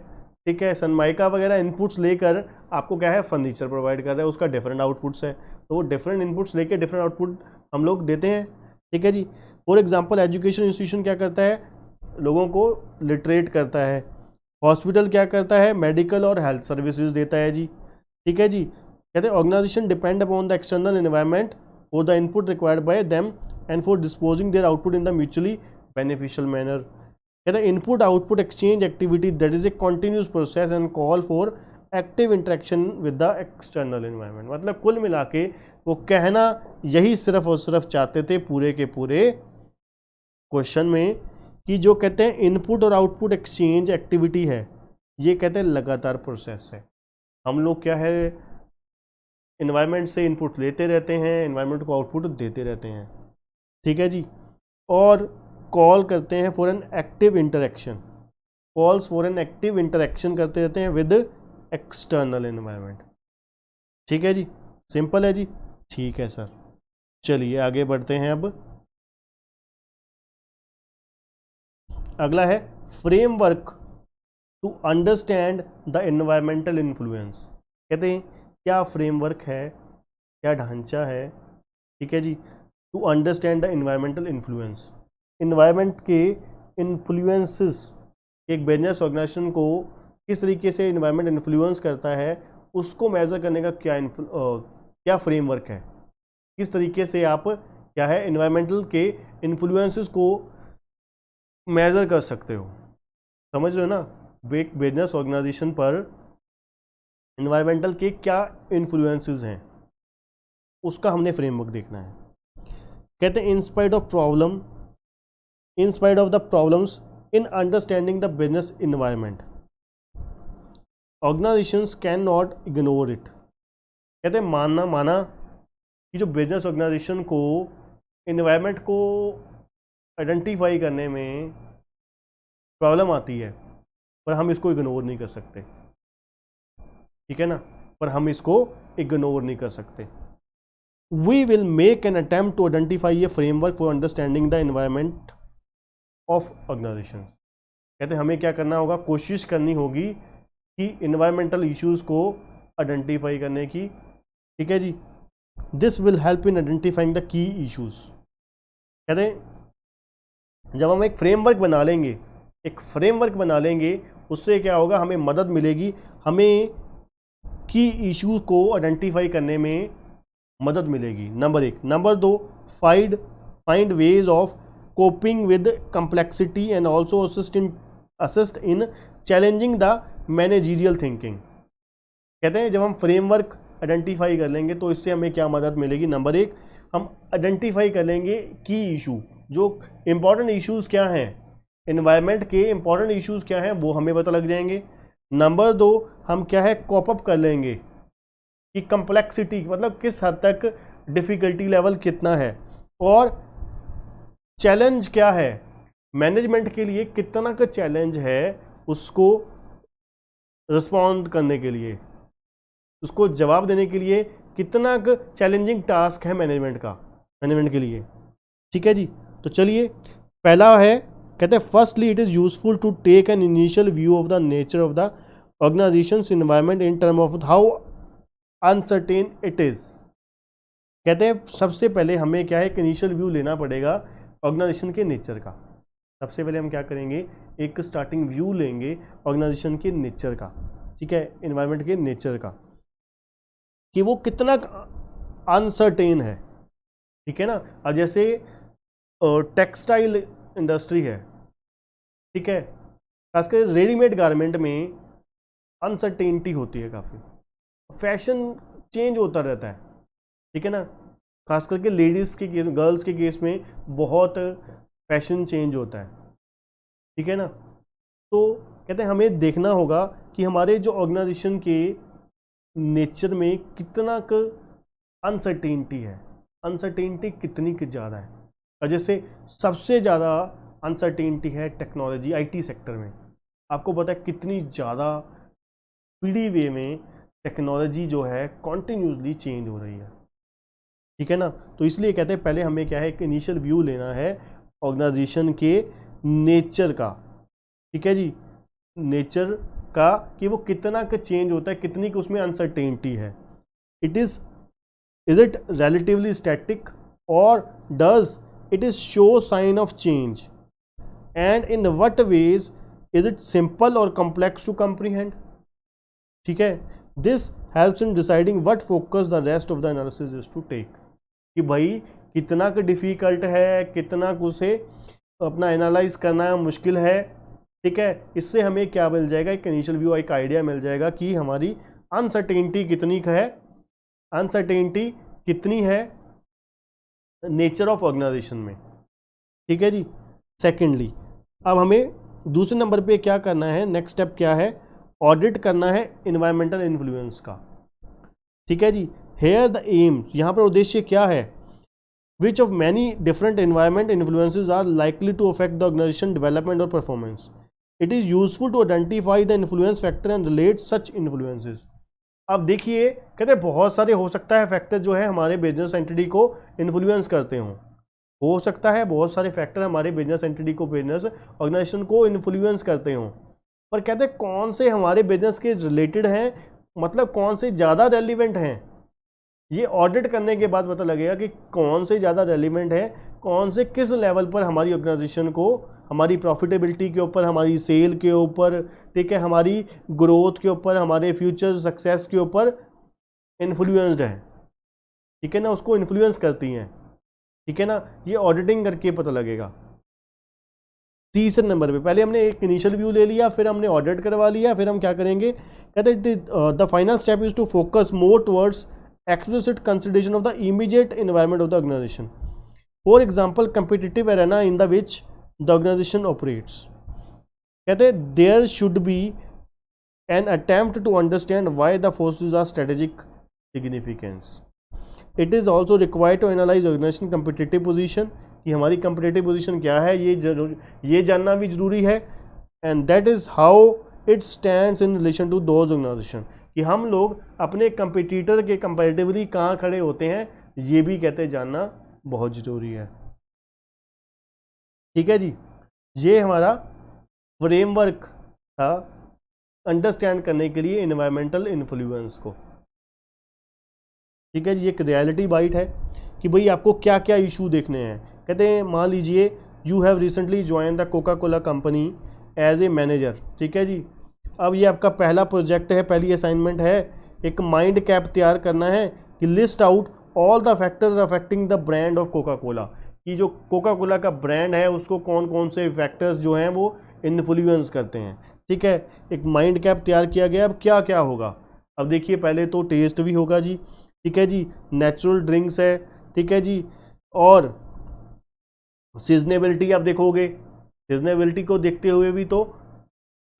ठीक है, सनमाइका वगैरह इनपुट्स लेकर आपको क्या है फर्नीचर प्रोवाइड कर रहा है, उसका डिफरेंट आउटपुट्स है। तो वो डिफरेंट इनपुट्स लेके डिफरेंट आउटपुट हम लोग देते हैं। ठीक है जी। फॉर एग्जांपल एजुकेशन इंस्टीट्यूशन क्या करता है, लोगों को लिटरेट करता है। हॉस्पिटल क्या करता है, मेडिकल और हेल्थ सर्विसेज देता है जी। ठीक है जी। कहते हैं organisation depend upon the external environment for the input required by them and for disposing their output in the mutually beneficial manner. कहते हैं input output exchange activity that is a continuous process and call for active interaction with the external environment. मतलब कुल मिला के वो कहना यही सिर्फ और सिर्फ चाहते थे पूरे के पूरे क्वेश्चन में, कि जो कहते हैं इनपुट और आउटपुट एक्सचेंज एक्टिविटी है, ये कहते हैं लगातार प्रोसेस है। हम लोग क्या है एनवायरनमेंट से इनपुट लेते रहते हैं, एनवायरनमेंट को आउटपुट देते रहते हैं। ठीक है जी। और कॉल करते हैं for an active interaction, calls for an active interaction करते रहते हैं विद एक्सटर्नल एनवायरनमेंट। ठीक है जी, सिंपल है जी। ठीक है सर, चलिए आगे बढ़ते हैं। अब अगला है framework to understand the environmental influence. कहते हैं क्या फ्रेमवर्क है, क्या ढांचा है, ठीक है जी, to understand the environmental influence. Environment के इन्फ्लुएंसेस, एक बिजनेस ऑर्गेनाइजेशन को किस तरीके से एनवायरमेंट इन्फ्लुएंस करता है, उसको मेजर करने का क्या फ्रेमवर्क है, किस तरीके से आप क्या है एनवायरमेंटल के इन्फ्लुएंसेस को मेजर कर सकते हो। समझ रहे हो ना, एक बिजनेस ऑर्गेनाइजेशन पर एनवायरमेंटल के क्या इन्फ्लुएंसेस हैं, उसका हमने फ्रेमवर्क देखना है। कहते हैं in spite of the problems in understanding the business environment, organisations can not ignore it. कहते हैं माना कि जो बिजनेस ऑर्गेनाइजेशन को इन्वायरमेंट को आइडेंटिफाई करने में प्रॉब्लम आती है, पर हम इसको इग्नोर नहीं कर सकते। ठीक है ना, पर हम इसको इग्नोर नहीं कर सकते। We will make an attempt to identify a framework for understanding the environment of organisation. कहते हैं हमें क्या करना होगा, कोशिश करनी होगी कि इन्वायरमेंटल इश्यूज को आइडेंटिफाई करने की। ठीक है जी, this will help in identifying the key issues. कहते हैं जब हम एक फ्रेमवर्क बना लेंगे, उससे क्या होगा, हमें मदद मिलेगी, हमें की इश्यूज को आइडेंटिफाई करने में मदद मिलेगी, number 1। Number 2, find ways of coping with complexity and also assist in challenging the managerial thinking. कहते हैं जब हम फ्रेमवर्क आइडेंटिफाई कर लेंगे तो इससे हमें क्या मदद मिलेगी, नंबर 1, हम आइडेंटिफाई कर लेंगे की इशू, जो इंपॉर्टेंट इश्यूज क्या हैं, एनवायरनमेंट के इंपॉर्टेंट इश्यूज क्या हैं वो हमें पता लग जाएंगे। नंबर 2, हम क्या है, कॉप अप कर लेंगे कि कम्प्लेक्सिटी मतलब किस हद तक डिफ़िकल्टी लेवल कितना है, और चैलेंज क्या है, मैनेजमेंट के लिए कितना का चैलेंज है उसको रिस्पॉन्ड करने के लिए, उसको जवाब देने के लिए कितना चैलेंजिंग टास्क है मैनेजमेंट के लिए। ठीक है जी, तो चलिए पहला है, कहते हैं firstly it is useful to take an initial view of the nature of the organisations environment in term of how uncertain it is. कहते हैं सबसे पहले हमें क्या है, एक इनिशियल व्यू लेना पड़ेगा ऑर्गेनाइजेशन के नेचर का। सबसे पहले हम क्या करेंगे, एक स्टार्टिंग व्यू लेंगे ऑर्गेनाइजेशन के नेचर का, ठीक है, एनवायरनमेंट के नेचर का, कि वो कितना अनसर्टेन है। ठीक है ना, अब जैसे टेक्सटाइल इंडस्ट्री है, ठीक है, खासकर रेडीमेड गारमेंट में अनसर्टेनिटी होती है काफ़ी, फैशन चेंज होता रहता है। ठीक है ना, खास करके लेडीज़ के केस, गर्ल्स के केस में बहुत फैशन चेंज होता है। ठीक है ना, तो कहते हैं हमें देखना होगा कि हमारे जो ऑर्गेनाइजेशन के नेचर में कितना अनसर्टेनिटी है, अनसर्टेनिटी कितनी ज़्यादा है। और जैसे सबसे ज़्यादा अनसर्टेनिटी है टेक्नोलॉजी, आईटी सेक्टर में। आपको पता है कितनी ज़्यादा स्पीडी वे में टेक्नोलॉजी जो है कॉन्टिन्यूसली चेंज हो रही है। ठीक है ना, तो इसलिए कहते हैं पहले हमें क्या है, एक इनिशियल व्यू लेना है ऑर्गेनाइजेशन के नेचर का। ठीक है जी, नेचर का, कि वो कितना का चेंज होता है, कितनी की उसमें अनसर्टेनिटी है। इज इट रिलेटिवली स्टैटिक और does it is show sign of change, and in what ways is it simple और कॉम्प्लेक्स टू कॉम्प्रीहेंड। ठीक है, this helps in deciding what focus the rest of the analysis is to take, कि भाई कितना का difficult है, कितना को उसे अपना एनालाइज करना मुश्किल है। ठीक है, इससे हमें क्या मिल जाएगा, एक इनिशियल व्यू, एक आइडिया मिल जाएगा कि हमारी अनसर्टेनिटी कितनी है, अनसर्टेनिटी कितनी है नेचर ऑफ ऑर्गेनाइजेशन में। ठीक है जी, सेकेंडली अब हमें दूसरे नंबर पे क्या करना है, नेक्स्ट स्टेप क्या है, ऑडिट करना है इन्वायरमेंटल इन्फ्लुएंस का। ठीक है जी, हेयर द एम, यहाँ पर उद्देश्य क्या है, which of many different environment influences are likely to affect the organisation development और performance. It is useful to identify the influence factor and relate such influences. अब देखिए, कहते हैं बहुत सारे हो सकता है फैक्टर जो है हमारे बिजनेस एंटिटी को इन्फ्लुएंस करते हों, हो सकता है बहुत सारे फैक्टर हमारे बिजनेस एंटिटी को, बिजनेस ऑर्गेनाइजेशन को इन्फ्लुएंस करते हों, पर कहते हैं कौन से हमारे बिजनेस के रिलेटेड हैं, मतलब कौन से ज़्यादा रेलिवेंट हैं, ये ऑडिट करने के बाद पता लगेगा कि कौन से ज़्यादा रेलिवेंट है, कौन से किस लेवल पर हमारी ऑर्गेनाइजेशन को, हमारी प्रॉफिटेबिलिटी के ऊपर, हमारी सेल के ऊपर, ठीक है, हमारी ग्रोथ के ऊपर, हमारे फ्यूचर सक्सेस के ऊपर इन्फ्लुएंस्ड है। ठीक है ना, उसको इन्फ्लुएंस करती हैं। ठीक है ना, ये ऑडिटिंग करके पता लगेगा। तीसरे नंबर पे पहले हमने एक इनिशियल व्यू ले लिया, फिर हमने ऑडिट करवा लिया, फिर हम क्या करेंगे, कहते हैं the final step is to focus more towards explicit consideration of the immediate environment of the organization. For example, competitive arena in the which the organization operates. कहते हैं there should be an attempt to understand why the forces are strategic significance. It is also required to analyze organization competitive position, कि हमारी competitive position क्या है, ये जानना भी जरूरी है, and that is how it stands in relation to those organization, कि हम लोग अपने कंपटीटर के कंपैरेटिवली कहाँ खड़े होते हैं, ये भी कहते हैं जानना बहुत ज़रूरी है। ठीक है जी, ये हमारा फ्रेमवर्क था अंडरस्टैंड करने के लिए इन्वायरमेंटल इन्फ्लुएंस को। ठीक है जी, एक रियलिटी बाइट है कि भाई आपको क्या क्या इशू देखने हैं। कहते हैं मान लीजिए you have recently join the Coca Cola company as a manager. ठीक है जी, अब ये आपका पहला प्रोजेक्ट है, पहली असाइनमेंट है, एक माइंड कैप तैयार करना है कि list out all the factors affecting the brand of Coca Cola, कि जो कोका कोला का ब्रांड है उसको कौन कौन से फैक्टर्स जो हैं वो इन्फ्लुएंस करते हैं। ठीक है, एक माइंड कैप तैयार किया गया। अब क्या क्या होगा, अब देखिए पहले तो टेस्ट भी होगा जी। ठीक है जी, नेचुरल ड्रिंक्स है। ठीक है जी, और सीजनेबिलिटी आप देखोगे, सीजनेबिलिटी को देखते हुए भी तो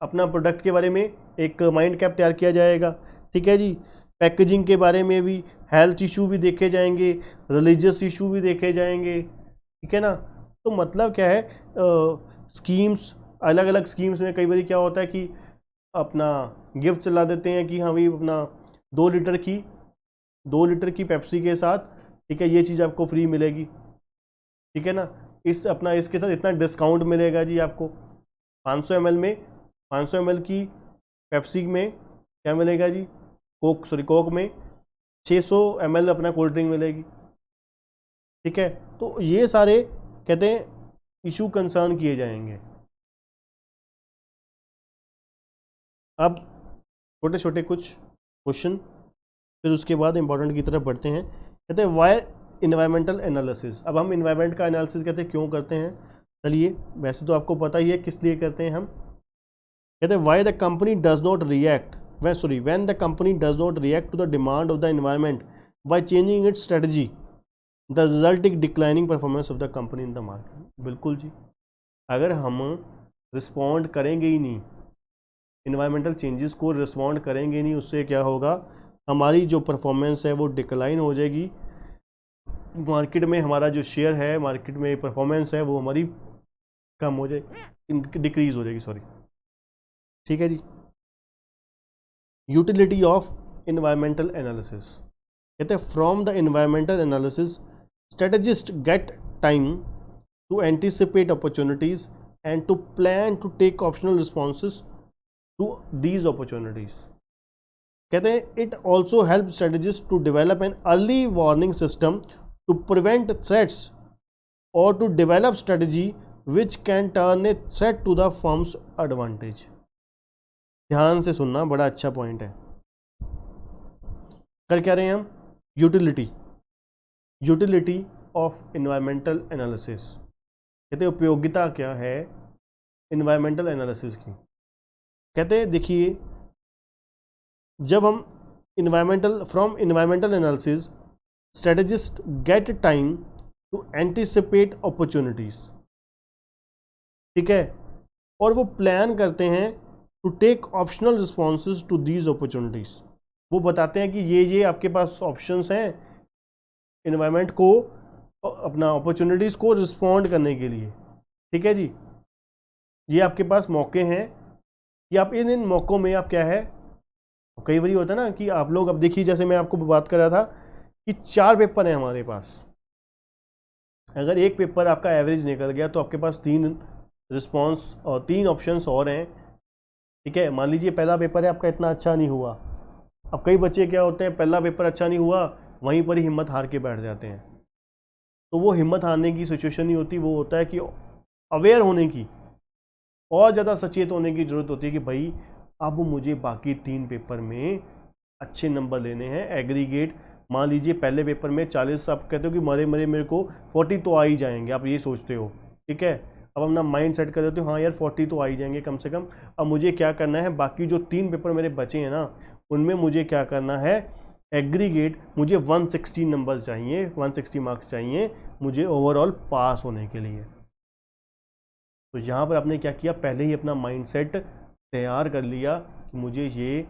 अपना प्रोडक्ट के बारे में एक माइंड कैप तैयार किया जाएगा। ठीक है जी, पैकेजिंग के बारे में भी, हेल्थ इशू भी देखे जाएंगे, रिलीजियस इशू भी देखे जाएंगे। ठीक है ना, तो मतलब क्या है, स्कीम्स, अलग अलग स्कीम्स में कई बार क्या होता है कि अपना गिफ्ट चला देते हैं कि हाँ भाई अपना 2 लीटर की पेप्सी के साथ, ठीक है, ये चीज़ आपको फ्री मिलेगी। ठीक है ना, इसके साथ इतना डिस्काउंट मिलेगा जी आपको। 500 ml में, 500 ml की पेप्सी में क्या मिलेगा जी, कोक में 600 ml अपना कोल्ड ड्रिंक मिलेगी। ठीक है, तो ये सारे कहते हैं इशू कंसर्न किए जाएंगे। अब छोटे छोटे कुछ क्वेश्चन, फिर उसके बाद इंपॉर्टेंट की तरफ बढ़ते हैं। कहते हैं वाई इन्वायरमेंटल एनालिसिस। अब हम इन्वायरमेंट का एनालिसिस कहते हैं क्यों करते हैं, चलिए वैसे तो आपको पता ही है किस लिए करते हैं हम। कहते हैं why the company does not react when the company does not react to the demand of the environment by changing its strategy the resulting declining performance of the company in the market. बिल्कुल जी, अगर हम respond करेंगे ही नहीं, environmental changes को respond करेंगे नहीं, उससे क्या होगा, हमारी जो परफॉर्मेंस है वो डिक्लाइन हो जाएगी। मार्केट में हमारा जो शेयर है, मार्केट में परफॉर्मेंस है वो हमारी कम हो जाएगी, डिक्रीज हो जाएगी, सॉरी। ठीक है जी, यूटिलिटी ऑफ इन्वायरमेंटल एनालिसिस। कहते हैं from the environmental analysis strategist get time to anticipate opportunities and to plan to take optional responses to these opportunities. कहते हैं it also help strategist to develop an early warning system to prevent threats और to develop strategy which can turn a threat to the firms advantage. ध्यान से सुनना, बड़ा अच्छा point है। कर क्या रहे हैं हम, यूटिलिटी ऑफ इन्वायरमेंटल एनालिसिस। कहते हैं उपयोगिता क्या है इन्वायरमेंटल एनालिसिस की। कहते हैं देखिए, जब हम from environmental analysis strategist get time to anticipate opportunities. ठीक है, और वो प्लान करते हैं to take optional responses to these opportunities. वो बताते हैं कि ये आपके पास ऑप्शंस हैं इन्वायरमेंट को, अपना अपॉर्चुनिटीज़ को रिस्पॉन्ड करने के लिए। ठीक है जी, ये आपके पास मौके हैं कि आप इन मौक़ों में आप क्या है, कई बार होता है ना कि आप लोग, अब देखिए जैसे मैं आपको बात कर रहा था कि 4 पेपर हैं हमारे पास, अगर एक पेपर आपका एवरेज निकल गया तो आपके पास 3 रिस्पॉन्स और 3 ऑप्शंस और हैं। ठीक है, मान लीजिए पहला पेपर है आपका इतना अच्छा नहीं हुआ। अब कई बच्चे क्या होते हैं, पहला पेपर अच्छा नहीं हुआ, वहीं पर ही हिम्मत हार के बैठ जाते हैं। तो वो हिम्मत हारने की सिचुएशन नहीं होती, वो होता है कि अवेयर होने की, और ज़्यादा सचेत होने की ज़रूरत होती है कि भाई अब मुझे बाकी 3 पेपर में अच्छे नंबर लेने हैं, एग्रीगेट। मान लीजिए पहले पेपर में 40, आप कहते हो कि मेरे को 40 तो आ ही जाएंगे, आप ये सोचते हो। ठीक है, अब अपना माइंड सेट कर देते हो, हाँ यार 40 तो आ ही जाएंगे कम से कम। अब मुझे क्या करना है, बाकी जो 3 पेपर मेरे बचे हैं ना, उनमें मुझे क्या करना है, एग्रीगेट मुझे 160 नंबर्स चाहिए, 160 मार्क्स चाहिए मुझे ओवरऑल पास होने के लिए। तो यहाँ पर आपने क्या किया, पहले ही अपना माइंड सेट तैयार कर लिया कि मुझे ये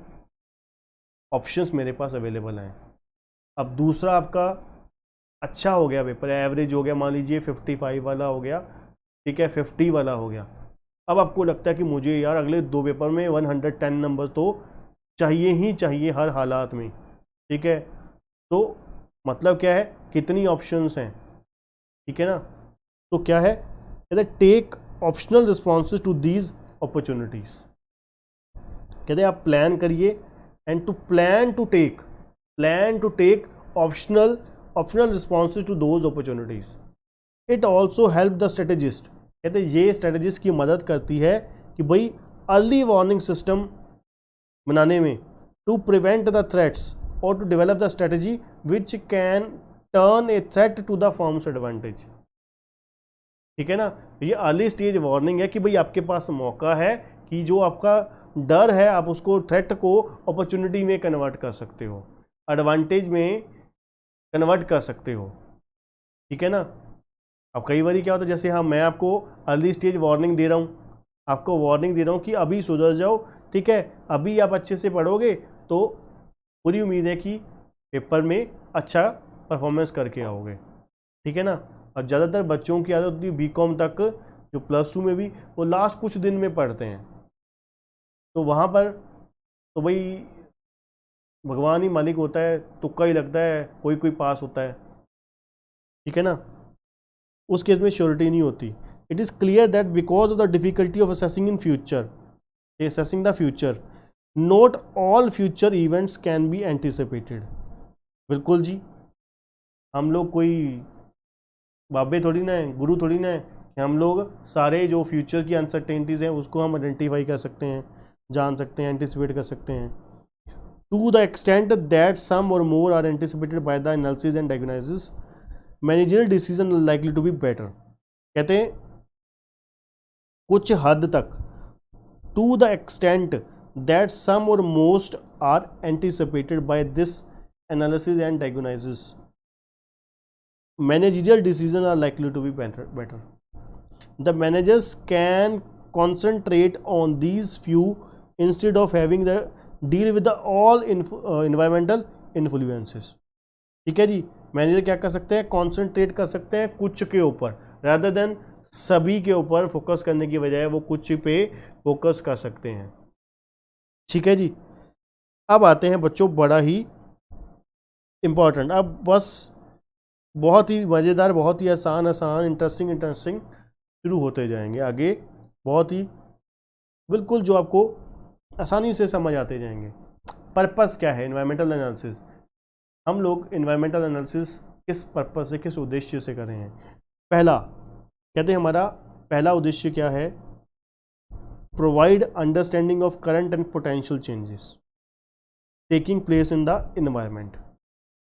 ऑप्शंस मेरे पास अवेलेबल हैं। अब दूसरा आपका अच्छा हो गया पेपर, एवरेज हो गया, मान लीजिए 55 वाला हो गया, ठीक है, 50 वाला हो गया। अब आपको लगता है कि मुझे यार अगले 2 पेपर में 110 नंबर तो चाहिए ही चाहिए हर हालात में। ठीक है, तो मतलब क्या है, कितनी ऑप्शंस हैं। ठीक है ना, तो क्या है, take optional responses to these opportunities. कहते हैं आप प्लान करिए and to plan to take optional responses to those opportunities. It also help the strategist. कहते हैं ये स्ट्रेटेजिस्ट की मदद करती है कि भाई अर्ली वार्निंग सिस्टम बनाने में, टू प्रिवेंट द थ्रेट्स और to develop the strategy which can turn a threat to the firms advantage. ठीक है ना, ये अर्ली स्टेज वार्निंग है कि भाई आपके पास मौका है कि जो आपका डर है आप उसको, थ्रेट को अपॉर्चुनिटी में कन्वर्ट कर सकते हो, एडवांटेज में कन्वर्ट कर सकते हो। ठीक है ना। अब कई बार क्या होता है, जैसे हाँ मैं आपको अर्ली स्टेज वार्निंग दे रहा हूँ, आपको वार्निंग दे रहा हूँ कि अभी सुधर जाओ, ठीक है, अभी आप अच्छे से पढ़ोगे तो पूरी उम्मीद है कि पेपर में अच्छा परफॉर्मेंस करके आओगे। ठीक है ना। और ज़्यादातर बच्चों की आदत होती है बीकॉम तक, जो +2 में भी, वो लास्ट कुछ दिन में पढ़ते हैं, तो वहाँ पर तो भाई भगवान ही मालिक होता है, तुक्का ही लगता है, कोई कोई पास होता है। ठीक है ना, उस केस में श्योरिटी नहीं होती। It is clear that because of the difficulty of assessing the future not all future events can be anticipated. बिल्कुल जी, हम लोग कोई बाबे थोड़ी ना है, गुरु थोड़ी ना है कि हम लोग सारे जो फ्यूचर की अनसर्टेनिटीज़ हैं उसको हम आइडेंटिफाई कर सकते हैं, जान सकते हैं, एंटिसिपेट कर सकते हैं। To the extent that some और more are anticipated by the analysis and diagnosis, managerial decision likely to be better. कहते हैं कुछ हद तक, to the extent that some और most are anticipated by this analysis and diagnosis, managerial decisions are likely to be better. The managers can concentrate on these few instead of having the deal with the all environmental influences. ठीक है जी, manager क्या कर सकते हैं, concentrate कर सकते हैं कुछ के ऊपर, rather than सभी के ऊपर फोकस करने की बजाय वो कुछ पे फोकस कर सकते हैं। ठीक है जी। अब आते हैं बच्चों बड़ा ही इंपॉर्टेंट, अब बस बहुत ही मज़ेदार, बहुत ही आसान इंटरेस्टिंग शुरू होते जाएंगे आगे, बहुत ही बिल्कुल जो आपको आसानी से समझ आते जाएंगे। पर्पस क्या है एनवायरमेंटल एनालिसिस? हम लोग एनवायरमेंटल एनालिसिस किस पर्पस से, किस उद्देश्य से कर रहे हैं? पहला कहते हैं हमारा पहला उद्देश्य क्या है, provide understanding of current and potential changes taking place in the environment.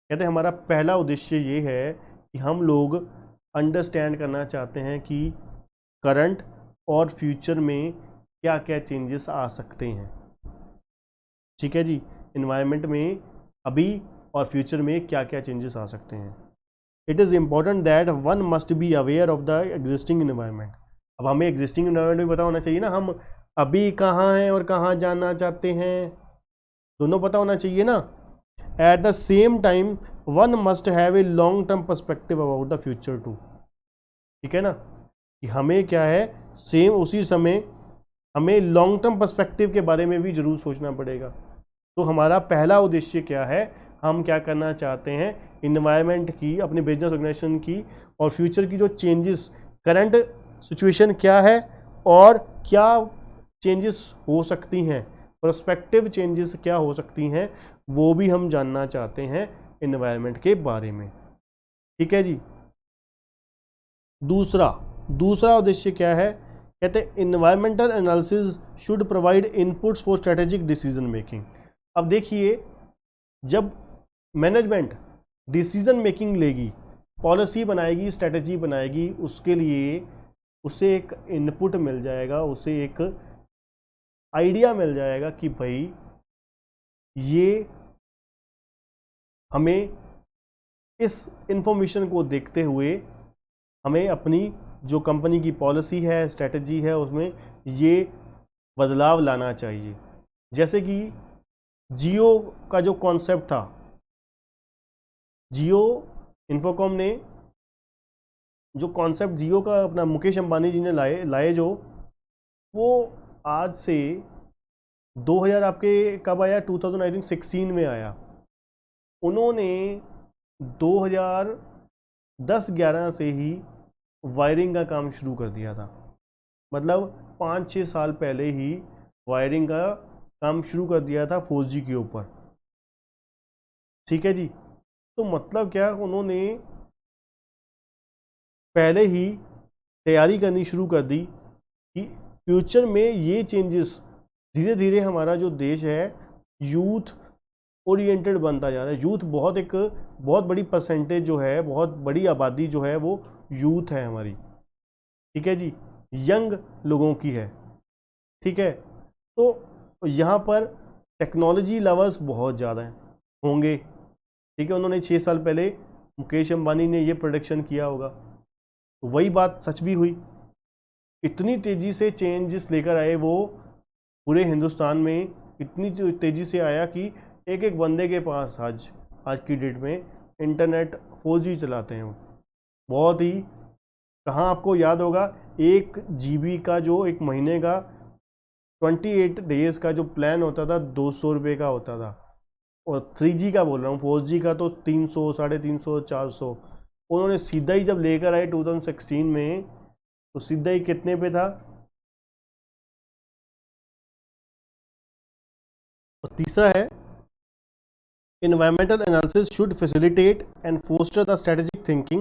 कहते हैं हमारा पहला उद्देश्य ये है कि हम लोग अंडरस्टैंड करना चाहते हैं कि करंट और फ्यूचर में क्या क्या चेंजेस आ सकते हैं। ठीक है जी, इन्वायरमेंट में अभी और फ्यूचर में क्या क्या चेंजेस आ सकते हैं। It is important that one must be aware of the existing environment. अब हमें एग्जिस्टिंग इन्वायरमेंट भी पता होना चाहिए ना, हम अभी कहाँ हैं और कहाँ जाना चाहते हैं, दोनों पता होना चाहिए ना। At the same time, one must have a long-term perspective about the future too. ठीक है ना, कि हमें क्या है, सेम उसी समय हमें लॉन्ग टर्म पर्सपेक्टिव के बारे में भी जरूर सोचना पड़ेगा। तो हमारा पहला उद्देश्य क्या है, हम क्या करना चाहते हैं, इन्वायरमेंट की, अपने बिजनेस ऑर्गेनाइजेशन की और फ्यूचर की जो चेंजेस, करंट सिचुएशन क्या है और क्या चेंजेस हो सकती हैं, प्रोस्पेक्टिव चेंजेस क्या हो सकती हैं, वो भी हम जानना चाहते हैं इन्वायरमेंट के बारे में। ठीक है जी। दूसरा उद्देश्य क्या है, कहते हैं environmental analysis should provide inputs for strategic decision making. अब देखिए, जब मैनेजमेंट डिसीजन मेकिंग लेगी, पॉलिसी बनाएगी, स्ट्रेटेजी बनाएगी, उसके लिए उसे एक इनपुट मिल जाएगा, उसे एक आइडिया मिल जाएगा कि भाई ये हमें इस इंफॉर्मेशन को देखते हुए हमें अपनी जो कंपनी की पॉलिसी है, स्ट्रेटजी है, उसमें ये बदलाव लाना चाहिए। जैसे कि जियो का जो कॉन्सेप्ट था, जियो इन्फोकॉम ने जो कॉन्सेप्ट जियो का अपना मुकेश अंबानी जी ने लाए जो, वो आज से 2000 आपके कब आया, 2016 में आया। उन्होंने 2010-11 से ही वायरिंग का काम शुरू कर दिया था। मतलब 5-6 साल पहले ही वायरिंग का काम शुरू कर दिया था 4G के ऊपर। ठीक है जी, तो मतलब क्या, उन्होंने पहले ही तैयारी करनी शुरू कर दी कि फ्यूचर में ये चेंजेस, धीरे धीरे हमारा जो देश है यूथ ओरिएंटेड बनता जा रहा है। यूथ बहुत बड़ी परसेंटेज जो है, बहुत बड़ी आबादी जो है वो यूथ है हमारी। ठीक है जी, यंग लोगों की है। ठीक है, तो यहाँ पर टेक्नोलॉजी लवर्स बहुत ज़्यादा होंगे। ठीक है, उन्होंने 6 साल पहले मुकेश अंबानी ने ये प्रोडिक्शन किया होगा, तो वही बात सच भी हुई। इतनी तेज़ी से चेंजेस लेकर आए वो पूरे हिंदुस्तान में, इतनी तेज़ी से आया कि एक एक बंदे के पास आज की डेट में इंटरनेट 4G चलाते हैं। बहुत ही, कहाँ आपको याद होगा 1 GB का, जो एक महीने का 28 डेज का जो प्लान होता था 200 रुपये का होता था। और 3G का बोल रहा हूँ, 4G का तो 300, 350, 400। उन्होंने सीधा ही जब लेकर आए 2016 में, तो सीधा ही कितने पे था। और तीसरा है, environmental analysis should facilitate and foster the strategic thinking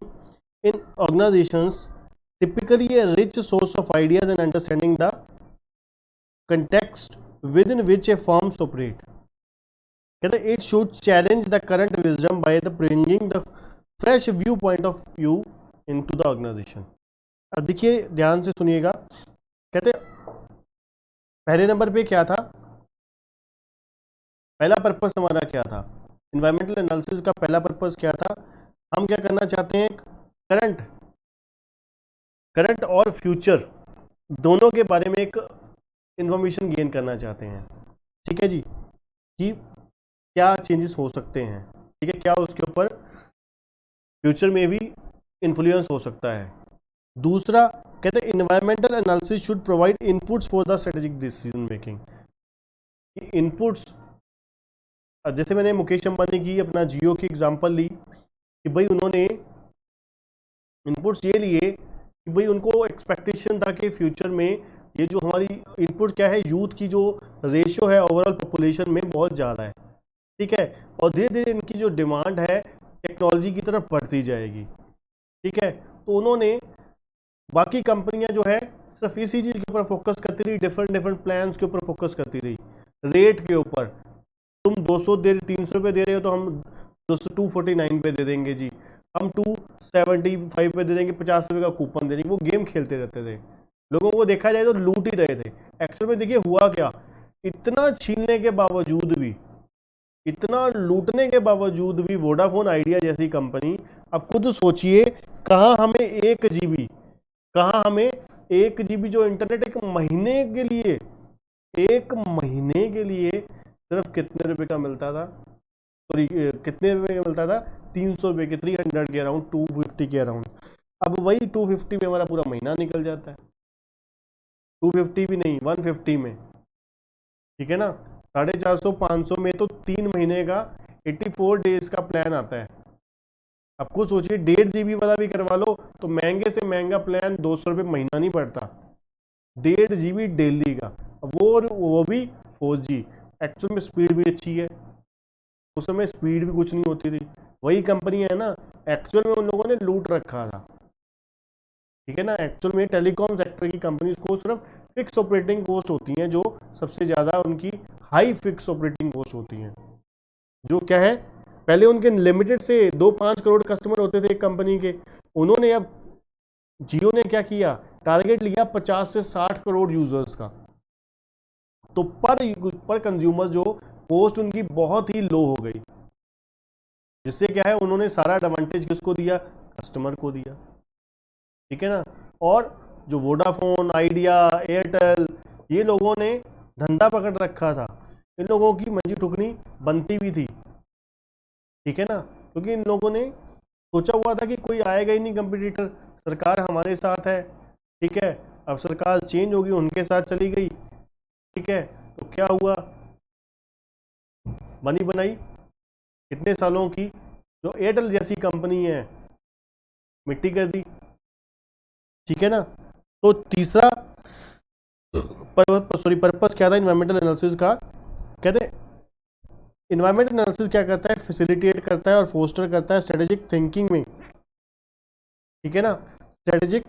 in organizations, typically a rich source of ideas and understanding the context within which a firms operate. कहते it should challenge the current wisdom by the bringing the fresh viewpoint of view into the organization. अब देखिए, ध्यान से सुनिएगा। कहते पहले number पे क्या था, पहला पर्पस हमारा क्या था, इन्वायरमेंटल एनालिसिस का पहला पर्पस क्या था, हम क्या करना चाहते हैं, करंट और फ्यूचर दोनों के बारे में एक इंफॉर्मेशन गेन करना चाहते हैं। ठीक है जी, कि क्या चेंजेस हो सकते हैं। ठीक है, क्या उसके ऊपर फ्यूचर में भी इन्फ्लुएंस हो सकता है। दूसरा कहते हैं environmental analysis should provide inputs for the strategic decision making. Inputs, जैसे मैंने मुकेश अंबानी की अपना जियो की एग्जांपल ली कि भाई उन्होंने इनपुट्स ये लिए कि भाई उनको एक्सपेक्टेशन था कि फ्यूचर में ये जो हमारी इनपुट क्या है, यूथ की जो रेशियो है ओवरऑल पॉपुलेशन में बहुत ज़्यादा है। ठीक है, और धीरे धीरे इनकी जो डिमांड है टेक्नोलॉजी की तरफ बढ़ती जाएगी। ठीक है, तो उन्होंने, बाकी कंपनियां जो है सिर्फ इसी चीज़ के ऊपर फोकस करती रही, डिफरेंट प्लान्स के ऊपर फोकस करती रही, रेट के ऊपर। तुम 200 दे 300 रुपये दे रहे हो तो हम 249 पे दे देंगे जी, हम 275 पे दे देंगे, 50 रुपये का कूपन दे देंगे। वो गेम खेलते रहते थे, लोगों को देखा जाए तो लूट ही रहे थे। एक्चुअल में देखिए हुआ क्या, इतना छीनने के बावजूद भी, इतना लूटने के बावजूद भी वोडाफोन आइडिया जैसी कंपनी, अब खुद सोचिए, कहाँ हमें 1 GB जो इंटरनेट एक महीने के लिए सिर्फ कितने रुपए का मिलता था, सॉरी कितने रुपए का मिलता था, 300 रुपये के, 300 के अराउंड, 250 के अराउंड। अब वही 250 में हमारा पूरा महीना निकल जाता है, 250 भी नहीं, 150 में। ठीक है ना, 450, 500 में तो 3 महीने का 84 डेज का प्लान आता है। आपको सोचिए 1.5 GB वाला भी करवा लो तो महंगे से महंगा प्लान 200 रुपये महीना नहीं पड़ता, 1.5 GB डेली का, वो भी 4G। एक्चुअल में स्पीड भी अच्छी है, उस समय स्पीड भी कुछ नहीं होती थी। वही कंपनी है ना, एक्चुअल में उन लोगों ने लूट रखा था। ठीक है ना, एक्चुअल में टेलीकॉम सेक्टर की कंपनीज को सिर्फ फिक्स ऑपरेटिंग कॉस्ट होती हैं, जो सबसे ज़्यादा उनकी हाई फिक्स ऑपरेटिंग कॉस्ट होती हैं, जो क्या है, पहले उनके लिमिटेड से 2-5 करोड़ कस्टमर होते थे एक कंपनी के, उन्होंने अब जियो ने क्या किया, टारगेट लिया 50 से 60 करोड़ यूजर्स का। तो पर कंज्यूमर जो कॉस्ट उनकी बहुत ही लो हो गई, जिससे क्या है, उन्होंने सारा एडवांटेज किसको दिया, कस्टमर को दिया। ठीक है ना, और जो वोडाफोन, आइडिया, एयरटेल, ये लोगों ने धंधा पकड़ रखा था, इन लोगों की मंजी ठुकनी बनती भी थी। ठीक है ना, क्योंकि इन लोगों ने सोचा हुआ था कि कोई आएगा ही नहीं कंपटीटर, सरकार हमारे साथ है। ठीक है, अब सरकार चेंज होगी, उनके साथ चली गई। ठीक है, तो क्या हुआ, बनी बनाई कितने सालों की जो एयरटेल जैसी कंपनी है, मिट्टी कर दी। ठीक है ना, तो तीसरा पर्पस क्या था इन्वायरमेंटल एनालिसिस का? कहते हैं इन्वायरमेंटल एनालिसिस क्या करता है, फैसिलिटेट करता है और फोस्टर करता है स्ट्रेटेजिक थिंकिंग में, ठीक है ना, स्ट्रेटेजिक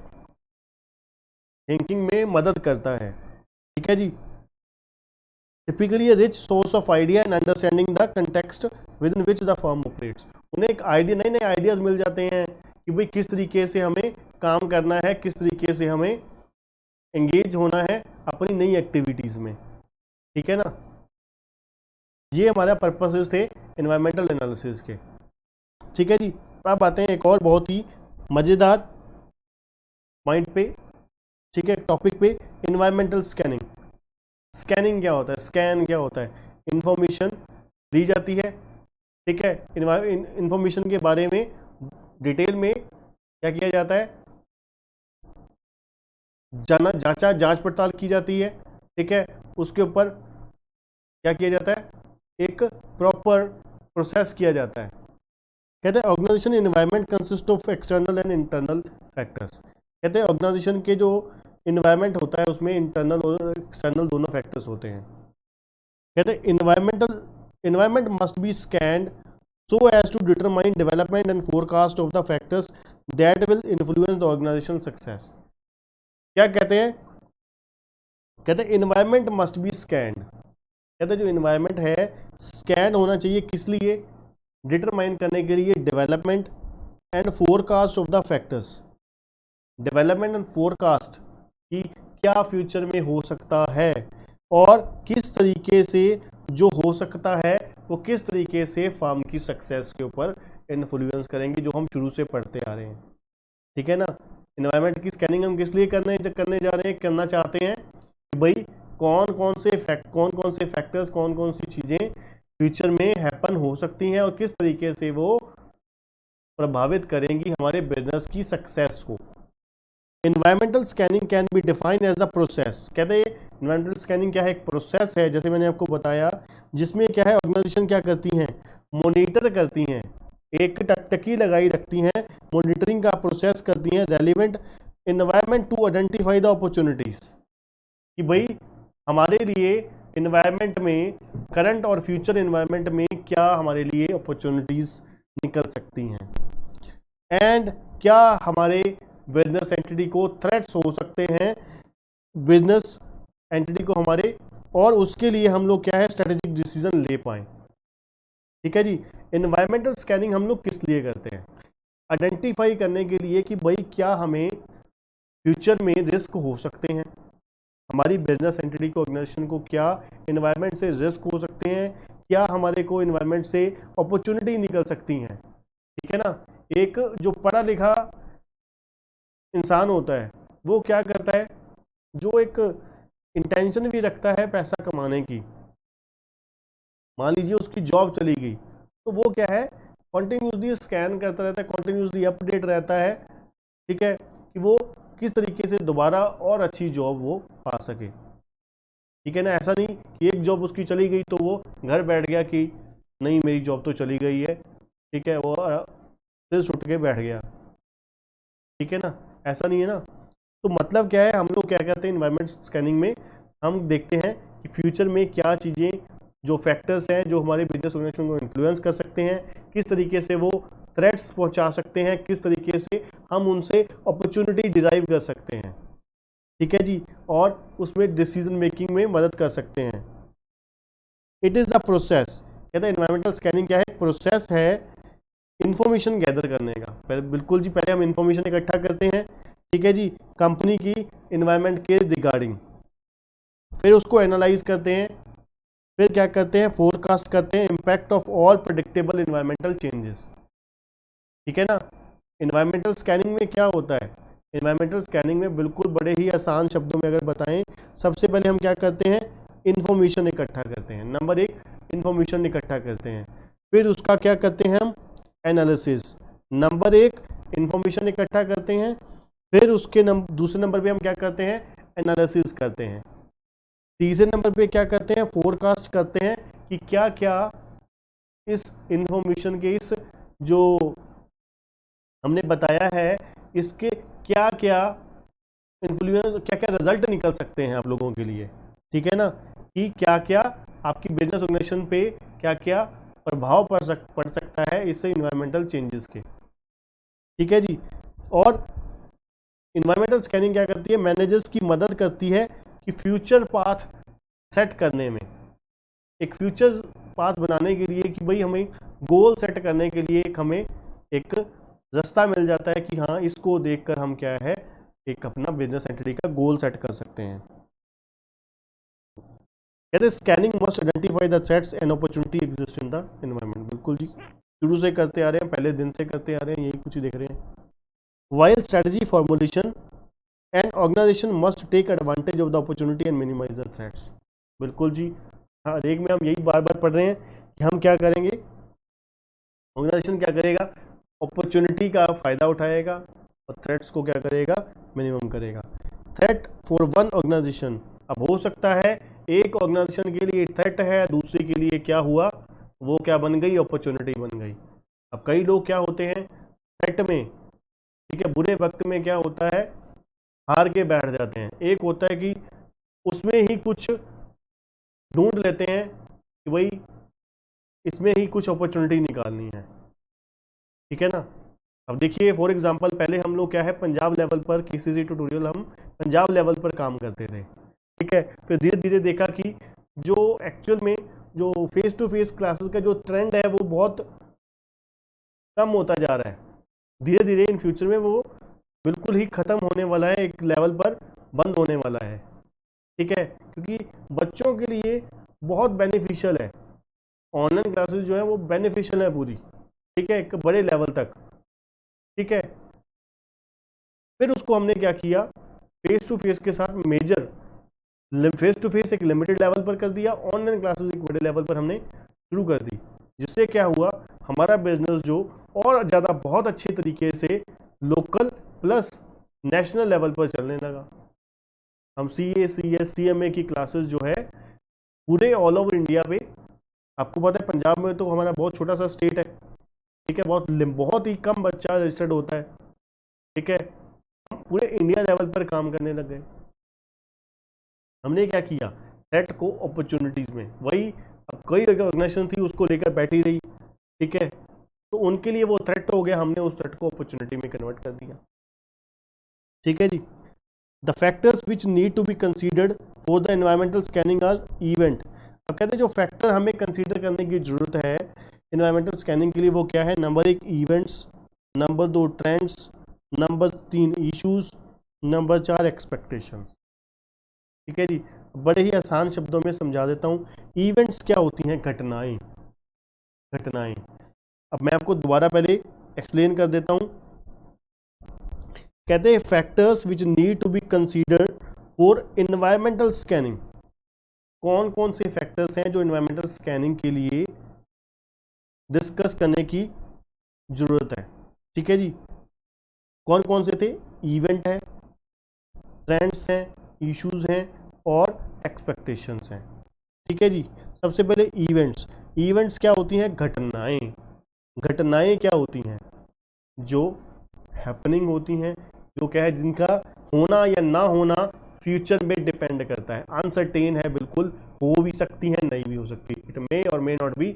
थिंकिंग में मदद करता है, ठीक है जी। Typically rich source of idea and understanding the context within which the firm operates. उन्हें एक आइडिया, नए नए आइडियाज मिल जाते हैं कि भाई किस तरीके से हमें काम करना है, किस तरीके से हमें एंगेज होना है अपनी नई एक्टिविटीज़ में, ठीक है ना। ये हमारा पर्पसेस थे एनवायरमेंटल एनालिसिस के, ठीक है जी। अब आते हैं एक और बहुत ही मज़ेदार पॉइंट पे, ठीक है, टॉपिक पे, एनवायरमेंटल स्कैनिंग। स्कैनिंग क्या होता है, स्कैन क्या होता है? इंफॉर्मेशन दी जाती है, ठीक है, इंफॉर्मेशन के बारे में डिटेल में क्या किया जाता है, जांच पड़ताल की जाती है, ठीक है, उसके ऊपर क्या किया जाता है, एक प्रॉपर प्रोसेस किया जाता है। कहते हैं organisation environment consist of external and internal factors. कहते हैं ऑर्गेनाइजेशन के जो इन्वायरमेंट होता है उसमें इंटरनल और एक्सटर्नल दोनों फैक्टर्स होते हैं। कहते हैं environment must be scanned so as to determine development and forecast of the factors that will influence the organization success। क्या कहते हैं? कहते हैं इन्वायरमेंट मस्ट बी स्कैन्ड। कहते हैं जो इन्वायरमेंट है स्कैन होना चाहिए, किस लिए? डिटरमाइन करने के लिए development and forecast of the factors. Development and forecast कि क्या फ्यूचर में हो सकता है और किस तरीके से जो हो सकता है वो किस तरीके से फार्म की सक्सेस के ऊपर इन्फ्लुएंस करेंगे, जो हम शुरू से पढ़ते आ रहे हैं, ठीक है ना। इन्वायरमेंट की स्कैनिंग हम किस लिए करने जा रहे हैं, करना चाहते हैं कि भाई कौन कौन से फैक्टर्स, कौन कौन सी चीज़ें फ्यूचर में हैपन हो सकती हैं और किस तरीके से वो प्रभावित करेंगी हमारे बिजनेस की सक्सेस को। Environmental scanning can be defined as a process. कहते हैं इन्वायरमेंटल स्कैनिंग क्या है, एक प्रोसेस है, जैसे मैंने आपको बताया, जिसमें क्या है ऑर्गेनाइजेशन क्या करती हैं, मॉनिटर करती हैं, एक टकटकी लगाई रखती हैं, मॉनिटरिंग का प्रोसेस करती हैं relevant environment to identify the opportunities, कि भाई हमारे लिए इन्वायरमेंट में, करंट और फ्यूचर इन्वायरमेंट में क्या हमारे लिए अपॉर्चुनिटीज निकल सकती हैं, एंड क्या हमारे बिजनेस एंटिटी को थ्रेट्स हो सकते हैं बिजनेस एंटिटी को हमारे, और उसके लिए हम लोग क्या है स्ट्रेटेजिक डिसीजन ले पाए, ठीक है जी। एनवायरमेंटल स्कैनिंग हम लोग किस लिए करते हैं? आइडेंटिफाई करने के लिए कि भाई क्या हमें फ्यूचर में रिस्क हो सकते हैं, हमारी बिजनेस एंटिटी को, ऑर्गेनाइजेशन को क्या एनवायरमेंट से रिस्क हो सकते हैं, क्या हमारे को एनवायरमेंट से अपॉर्चुनिटी निकल सकती हैं, ठीक है ना। एक जो पढ़ा लिखा इंसान होता है वो क्या करता है, जो एक इंटेंशन भी रखता है पैसा कमाने की, मान लीजिए उसकी जॉब चली गई, तो वो क्या है कॉन्टिन्यूसली स्कैन करता रहता है, कॉन्टिन्यूसली अपडेट रहता है, ठीक है, कि वो किस तरीके से दोबारा और अच्छी जॉब वो पा सके, ठीक है ना। ऐसा नहीं कि एक जॉब उसकी चली गई तो वो घर बैठ गया कि नहीं मेरी जॉब तो चली गई है, ठीक है, वो सिर सुट के बैठ गया, ठीक है ना, ऐसा नहीं है ना। तो मतलब क्या है, हम लोग क्या कहते हैं इन्वायरमेंट स्कैनिंग में हम देखते हैं कि फ्यूचर में क्या चीज़ें, जो फैक्टर्स हैं जो हमारे बिजनेस ऑर्गेनाइजेशन को इन्फ्लुएंस कर सकते हैं, किस तरीके से वो थ्रेट्स पहुंचा सकते हैं, किस तरीके से हम उनसे अपॉर्चुनिटी डिराइव कर सकते हैं, ठीक है जी, और उसमें डिसीजन मेकिंग में मदद कर सकते हैं। It is a process. कहते हैं इन्वायरमेंटल स्कैनिंग क्या है, प्रोसेस है इंफॉर्मेशन गैदर करने का। पहले बिल्कुल जी, पहले हम इंफॉर्मेशन इकट्ठा करते हैं, ठीक है जी, कंपनी की इन्वायरमेंट के रिगार्डिंग, फिर उसको एनालाइज करते हैं, फिर क्या करते हैं फोरकास्ट करते हैं impact of all predictable environmental changes, ठीक है ना। इन्वायरमेंटल स्कैनिंग में क्या होता है, इन्वायरमेंटल स्कैनिंग में बिल्कुल बड़े ही आसान शब्दों में अगर बताएं, सबसे पहले हम क्या करते हैं इन्फॉर्मेशन इकट्ठा करते हैं, नंबर एक इन्फॉर्मेशन इकट्ठा करते हैं, फिर उसका क्या करते हैं हम एनालिसिस, नंबर एक इन्फॉर्मेशन इकट्ठा करते हैं, फिर उसके दूसरे नंबर पे हम क्या करते हैं एनालिसिस करते हैं, तीसरे नंबर पे क्या करते हैं फोरकास्ट करते हैं कि क्या क्या इस इंफॉर्मेशन के, इस जो हमने बताया है इसके क्या क्या इन्फ्लुएंस, क्या क्या रिजल्ट निकल सकते हैं आप लोगों के लिए, ठीक है ना, कि क्या क्या आपकी बिजनेस ऑर्गेनाइजेशन पे क्या क्या प्रभाव पड़ सकता है इससे इन्वायरमेंटल चेंजेस के, ठीक है जी। और इन्वायरमेंटल स्कैनिंग क्या करती है, मैनेजर्स की मदद करती है कि फ्यूचर पाथ सेट करने में, एक फ्यूचर पाथ बनाने के लिए कि भाई हमें गोल सेट करने के लिए हमें एक रास्ता मिल जाता है कि हाँ इसको देखकर हम क्या है एक अपना बिजनेस एंटिटी का गोल सेट कर सकते हैं। कहते scanning must identify the threats and opportunity exist in the environment. बिल्कुल जी, शुरू से करते आ रहे हैं, पहले दिन से करते आ रहे हैं, यही कुछ देख रहे हैं। While strategy formulation and organisation must take advantage of the opportunity and minimise the threats. बिल्कुल जी, हाँ एक में हम यही बार बार पढ़ रहे हैं कि हम क्या करेंगे, ऑर्गेनाइजेशन क्या करेगा, अपॉर्चुनिटी का फ़ायदा उठाएगा और थ्रेट्स को क्या करेगा, मिनिमम करेगा। थ्रेट फॉर वन ऑर्गेनाइजेशन, अब हो सकता है एक ऑर्गेनाइजेशन के लिए थ्रेट है, दूसरे के लिए क्या हुआ, वो क्या बन गई, अपॉर्चुनिटी बन गई। अब कई लोग क्या होते हैं थ्रेट में, ठीक है, बुरे वक्त में क्या होता है हार के बैठ जाते हैं। एक होता है कि उसमें ही कुछ ढूंढ लेते हैं कि भाई इसमें ही कुछ अपॉर्चुनिटी निकालनी है, ठीक है ना। अब देखिए फॉर एग्जांपल पहले हम लोग क्या है पंजाब लेवल पर KCC ट्यूटोरियल हम पंजाब लेवल पर काम करते थे, ठीक है। फिर धीरे धीरे देखा कि जो एक्चुअल में जो फेस टू फेस क्लासेस का जो ट्रेंड है वो बहुत कम होता जा रहा है, धीरे धीरे इन फ्यूचर में वो बिल्कुल ही ख़त्म होने वाला है, एक लेवल पर बंद होने वाला है, ठीक है। क्योंकि बच्चों के लिए बहुत बेनिफिशियल है, ऑनलाइन क्लासेस जो है वो बेनिफिशियल है पूरी, ठीक है, एक बड़े लेवल तक, ठीक है। फिर उसको हमने क्या किया, फेस टू फेस के साथ मेजर, फेस टू फेस एक लिमिटेड लेवल पर कर दिया, ऑनलाइन क्लासेस एक बड़े लेवल पर हमने शुरू कर दी, जिससे क्या हुआ हमारा बिजनेस जो और ज़्यादा बहुत अच्छे तरीके से लोकल प्लस नेशनल लेवल पर चलने लगा। हम CA CS CMA की क्लासेस जो है पूरे ऑल ओवर इंडिया पे, आपको पता है पंजाब में तो हमारा बहुत छोटा सा स्टेट है, ठीक है, बहुत ही कम बच्चा रजिस्टर्ड होता है, ठीक है, हम पूरे इंडिया लेवल पर काम करने लग गए। हमने क्या किया, थ्रेट को अपॉर्चुनिटीज में, वही अब कई ऑर्गेनाइजेशन थी उसको लेकर बैठी रही, ठीक है, तो उनके लिए वो थ्रेट हो गया, हमने उस थ्रेट को अपॉर्चुनिटी में कन्वर्ट कर दिया, ठीक है जी। The factors which need to be considered for the environmental scanning are event. अब कहते हैं जो फैक्टर हमें कंसीडर करने की जरूरत है एनवायरमेंटल स्कैनिंग के लिए वो क्या है, number 1 events, number 2 trends, number 3 issues, number 4 expectations, ठीक है जी। बड़े ही आसान शब्दों में समझा देता हूँ, इवेंट्स क्या होती हैं, घटनाएं, घटनाएं। अब मैं आपको दोबारा पहले एक्सप्लेन कर देता हूँ। कहते हैं factors which need to be considered for environmental scanning, कौन कौन से फैक्टर्स हैं जो एनवायरमेंटल स्कैनिंग के लिए डिस्कस करने की जरूरत है, ठीक है जी। कौन कौन से थे, इवेंट है, ट्रेंड्स हैं, इश्यूज हैं और एक्सपेक्टेशंस हैं, ठीक है जी। सबसे पहले इवेंट्स, इवेंट्स क्या होती हैं, घटनाएं। घटनाएं क्या होती हैं, जो हैपनिंग होती हैं, जो क्या है जिनका होना या ना होना फ्यूचर में डिपेंड करता है, अनसर्टेन है, बिल्कुल हो भी सकती है नहीं भी हो सकती, इट मे और मे नॉट बी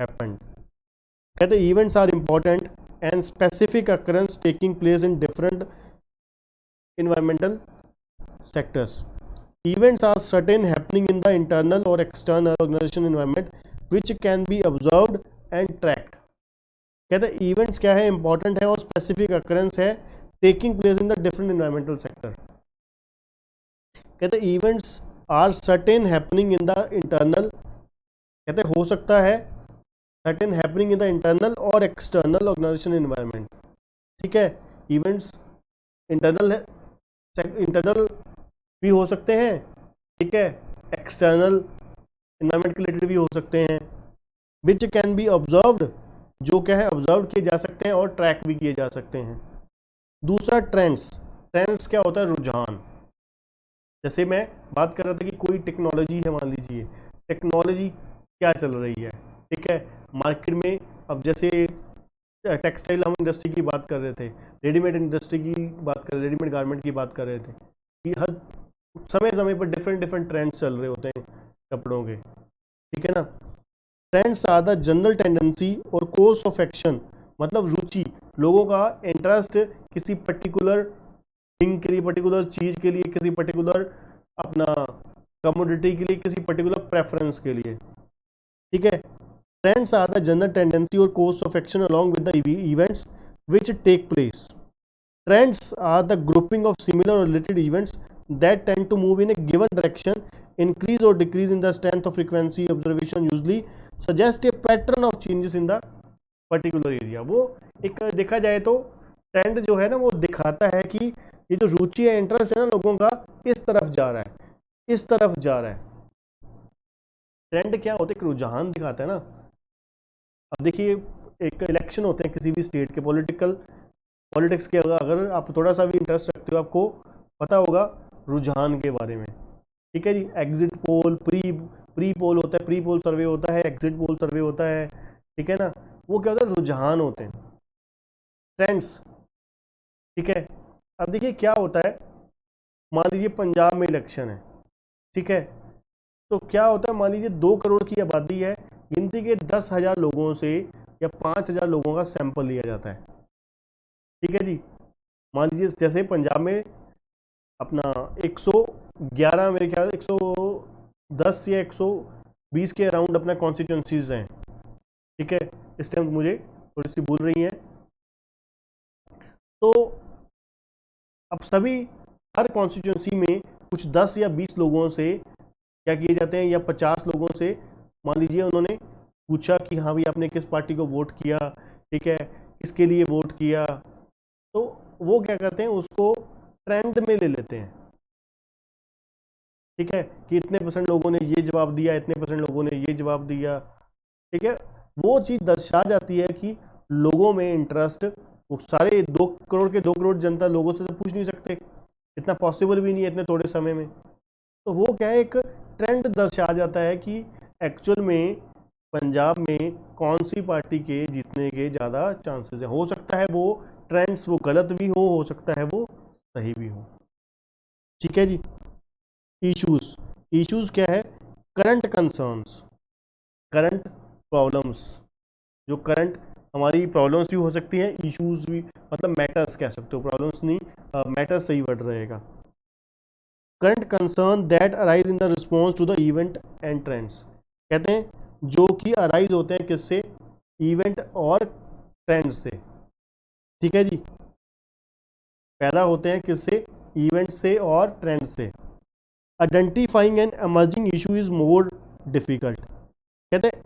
हैपेंड। कहते हैं events are important and specific occurrence taking place in different environmental sectors. Events are certain happening in the internal or external organization environment which can be observed and tracked. कहते हैं events क्या है, important है और specific occurrence है taking place in the different environmental sector. कहते हैं events are certain happening in the internal, कहते हैं हो सकता है certain happening in the internal और एक्सटर्नल ऑर्गेनाइजेशन एनवायरनमेंट, ठीक है। इवेंट्स इंटरनल भी हो सकते हैं, ठीक है, एक्सटर्नल एनवायरनमेंट के रिलेटेड भी हो सकते हैं, विच कैन बी ऑब्जर्व्ड, जो क्या है ऑब्जर्व किए जा सकते हैं और ट्रैक भी किए जा सकते हैं। दूसरा ट्रेंड्स, ट्रेंड्स क्या होता है, रुझान। जैसे मैं बात कर रहा था कि कोई टेक्नोलॉजी है, मान लीजिए टेक्नोलॉजी क्या चल रही है, ठीक है, मार्केट में। अब जैसे टेक्सटाइल हम इंडस्ट्री की बात कर रहे थे, रेडीमेड इंडस्ट्री की बात कर रहे, रेडीमेड गारमेंट की बात कर रहे थे, कि हर समय समय पर डिफरेंट डिफरेंट ट्रेंड्स चल रहे होते हैं कपड़ों के, ठीक है ना। Trends are the general tendency और कोर्स ऑफ एक्शन, मतलब रुचि, लोगों का इंटरेस्ट किसी पर्टिकुलर थिंग के लिए, पर्टिकुलर चीज़ के लिए, किसी पर्टिकुलर अपना कमोडिटी के लिए, किसी पर्टिकुलर प्रेफरेंस के लिए, ठीक है। Trends are the general tendency और course of action along with the events which take place. Trends are the grouping of similar or related events that tend to move in a given direction. Increase or decrease in the strength of frequency observation usually suggest a pattern of changes in the particular area. वो एक देखा जाए तो trend जो है ना वो दिखाता है कि ये जो रुचि है, इंटरेस्ट है ना लोगों का, इस तरफ जा रहा है, इस तरफ जा रहा है। ट्रेंड क्या होता है? एक रुझान दिखाता है ना। अब देखिए, एक इलेक्शन होते हैं किसी भी स्टेट के, पॉलिटिक्स के, अगर आप थोड़ा सा भी इंटरेस्ट रखते हो, आपको पता होगा रुझान के बारे में, ठीक है जी। एग्जिट पोल, प्री पोल होता है, प्री पोल सर्वे होता है, एग्जिट पोल सर्वे होता है, ठीक है ना। वो क्या होता है? रुझान होते हैं, ट्रेंड्स, ठीक है। अब देखिए क्या होता है, मान लीजिए पंजाब में इलेक्शन है, ठीक है। तो क्या होता है, मान लीजिए 2 करोड़ की आबादी है, गिनती के 10,000 लोगों से या 5,000 लोगों का सैंपल लिया जाता है, ठीक है जी। मान लीजिए जैसे पंजाब में अपना 111, मेरे ख्याल 110 या 120 के अराउंड अपना कॉन्स्टिट्यूंसीज हैं, ठीक है। इस टाइम मुझे थोड़ी सी भूल रही हैं। तो अब सभी हर कॉन्स्टिट्यूंसी में कुछ 10 या 20 लोगों से क्या किए जाते हैं, या 50 लोगों से मान लीजिए उन्होंने पूछा कि हाँ भाई आपने किस पार्टी को वोट किया, ठीक है, किसके लिए वोट किया। तो वो क्या करते हैं, उसको ट्रेंड में ले लेते हैं, ठीक है, कि इतने परसेंट लोगों ने ये जवाब दिया, इतने परसेंट लोगों ने ये जवाब दिया, ठीक है। वो चीज़ दर्शा जाती है कि लोगों में इंटरेस्ट, वो सारे 2 करोड़ के 2 करोड़ जनता लोगों से तो पूछ नहीं सकते, इतना पॉसिबल भी नहीं है इतने थोड़े समय में। तो वो क्या है, एक ट्रेंड दर्शा जाता है कि एक्चुअल में पंजाब में कौन सी पार्टी के जीतने के ज़्यादा चांसेस हैं। हो सकता है वो ट्रेंड्स वो गलत भी हो सकता है वो सही भी हो, ठीक है जी। इश्यूज क्या है? करंट कंसर्न्स, करंट प्रॉब्लम्स, जो करंट हमारी प्रॉब्लम्स भी हो सकती हैं, इश्यूज भी, मतलब मैटर्स कह सकते हो, प्रॉब्लम्स नहीं, मैटर्स सही वर्ड रहेगा। Current concern that arise in the response to the event and trends, कहते हैं जो कि अराइज होते हैं किससे? इवेंट और ट्रेंड से, ठीक है जी। पैदा होते हैं किससे? इवेंट से और ट्रेंड से। Identifying N emerging issue is more difficult, कहते हैं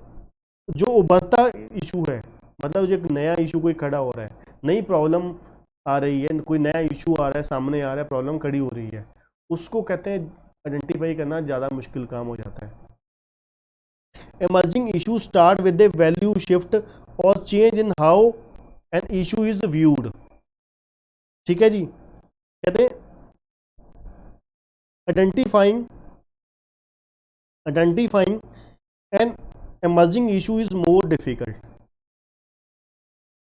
जो उभरता इशू है, मतलब जो एक नया इशू कोई खड़ा हो रहा है, नई प्रॉब्लम आ रही है, कोई नया इशू आ रहा है, सामने आ रहा है, प्रॉब्लम खड़ी हो रही है, उसको कहते हैं आइडेंटिफाई करना ज़्यादा मुश्किल काम हो जाता है। Emerging issue start with a value shift और change in how an issue is viewed, ठीक है जी। कहते हैं identifying an emerging issue is more difficult.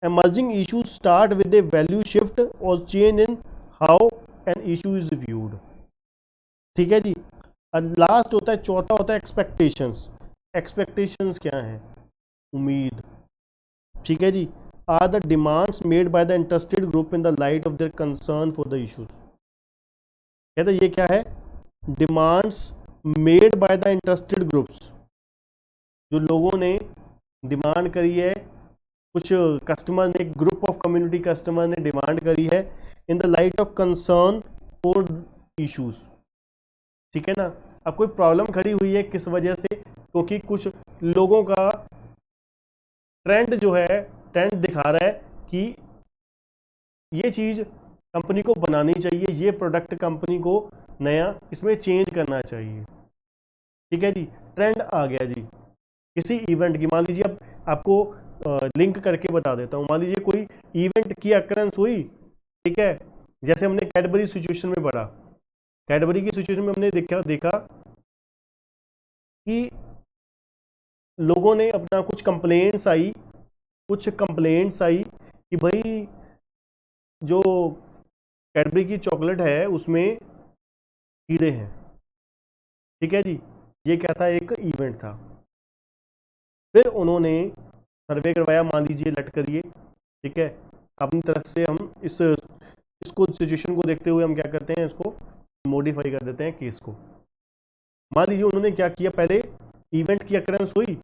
Emerging issues start with a value shift or change in how an issue is viewed, ठीक है जी। और last होता है, चौथा होता है एक्सपेक्टेशंस। एक्सपेक्टेशंस क्या है? उम्मीद, ठीक है जी। Are the demands made by the interested group in the light of their concern for the issues, कहते हैं ये क्या है? Demands made by the interested groups, जो लोगों ने डिमांड करी है, कुछ कस्टमर ने, ग्रुप ऑफ कम्युनिटी कस्टमर ने डिमांड करी है, in the light of concern for issues, ठीक है ना। अब कोई प्रॉब्लम खड़ी हुई है किस वजह से? क्योंकि कुछ लोगों का ट्रेंड जो है, ट्रेंड दिखा रहा है कि ये चीज़ कंपनी को बनानी चाहिए, ये प्रोडक्ट कंपनी को नया इसमें चेंज करना चाहिए, ठीक है जी। ट्रेंड आ गया जी किसी इवेंट की। मान लीजिए, अब आपको लिंक करके बता देता हूँ, मान लीजिए कोई इवेंट की अकरेंस हुई, ठीक है। जैसे हमने कैडबरी सिचुएशन में पढ़ा, कैडबरी की सिचुएशन में हमने देखा कि लोगों ने अपना कुछ कंप्लेंट्स आई कि भाई जो कैडबरी की चॉकलेट है उसमें कीड़े हैं। ठीक है जी, ये क्या था, एक इवेंट था। फिर उन्होंने सर्वे करवाया, मान लीजिए लट करिए, ठीक है, अपनी तरफ से हम इसको सिचुएशन को देखते हुए हम क्या करते हैं, इसको मॉडिफाई कर देते हैं केस को। मान लीजिए उन्होंने क्या किया, पहले इवेंट की अकरेंस हुई,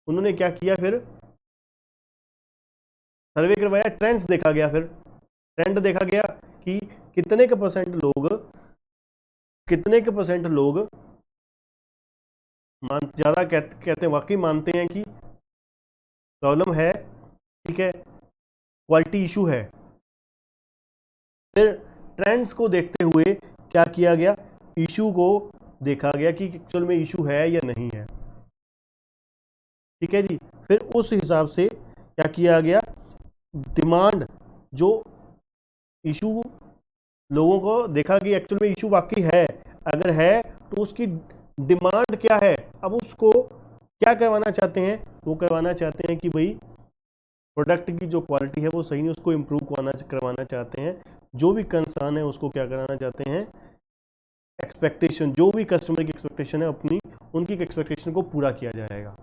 उन्होंने क्या किया, फिर सर्वे करवाया, ट्रेंड्स देखा गया, फिर ट्रेंड देखा गया कि कितने के परसेंट लोग ज़्यादा कहते हैं, वाकई मानते हैं कि प्रॉब्लम है, ठीक है, क्वालिटी इशू है। फिर ट्रेंड्स को देखते हुए क्या किया गया, इशू को देखा गया कि एक्चुअल में इशू है या नहीं है। ठीक है जी, फिर उस हिसाब से क्या किया गया, डिमांड, जो इशू लोगों को देखा कि एक्चुअल में इशू वाकई है, अगर है तो उसकी डिमांड क्या है, अब उसको क्या करवाना चाहते हैं, वो करवाना चाहते हैं कि भाई प्रोडक्ट की जो क्वालिटी है वो सही नहीं, उसको इम्प्रूव करवाना चाहते हैं। जो भी कंसर्न है उसको क्या कराना चाहते हैं, एक्सपेक्टेशन, जो भी कस्टमर की एक्सपेक्टेशन है अपनी, उनकी एक्सपेक्टेशन को पूरा किया जाएगा।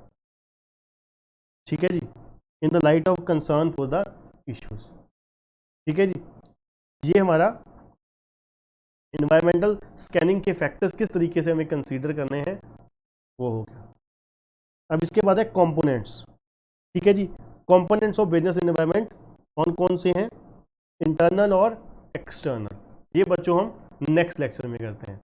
ठीक है जी, in the light of concern for the issues. ठीक है जी, ये हमारा इन्वायरमेंटल स्कैनिंग के फैक्टर्स किस तरीके से हमें कंसीडर करने हैं वो हो गया। अब इसके बाद है कंपोनेंट्स। ठीक है जी, कंपोनेंट्स ऑफ बिजनेस एनवायरनमेंट कौन कौन से हैं, इंटरनल और एक्सटर्नल। ये बच्चों हम नेक्स्ट लेक्चर में करते हैं।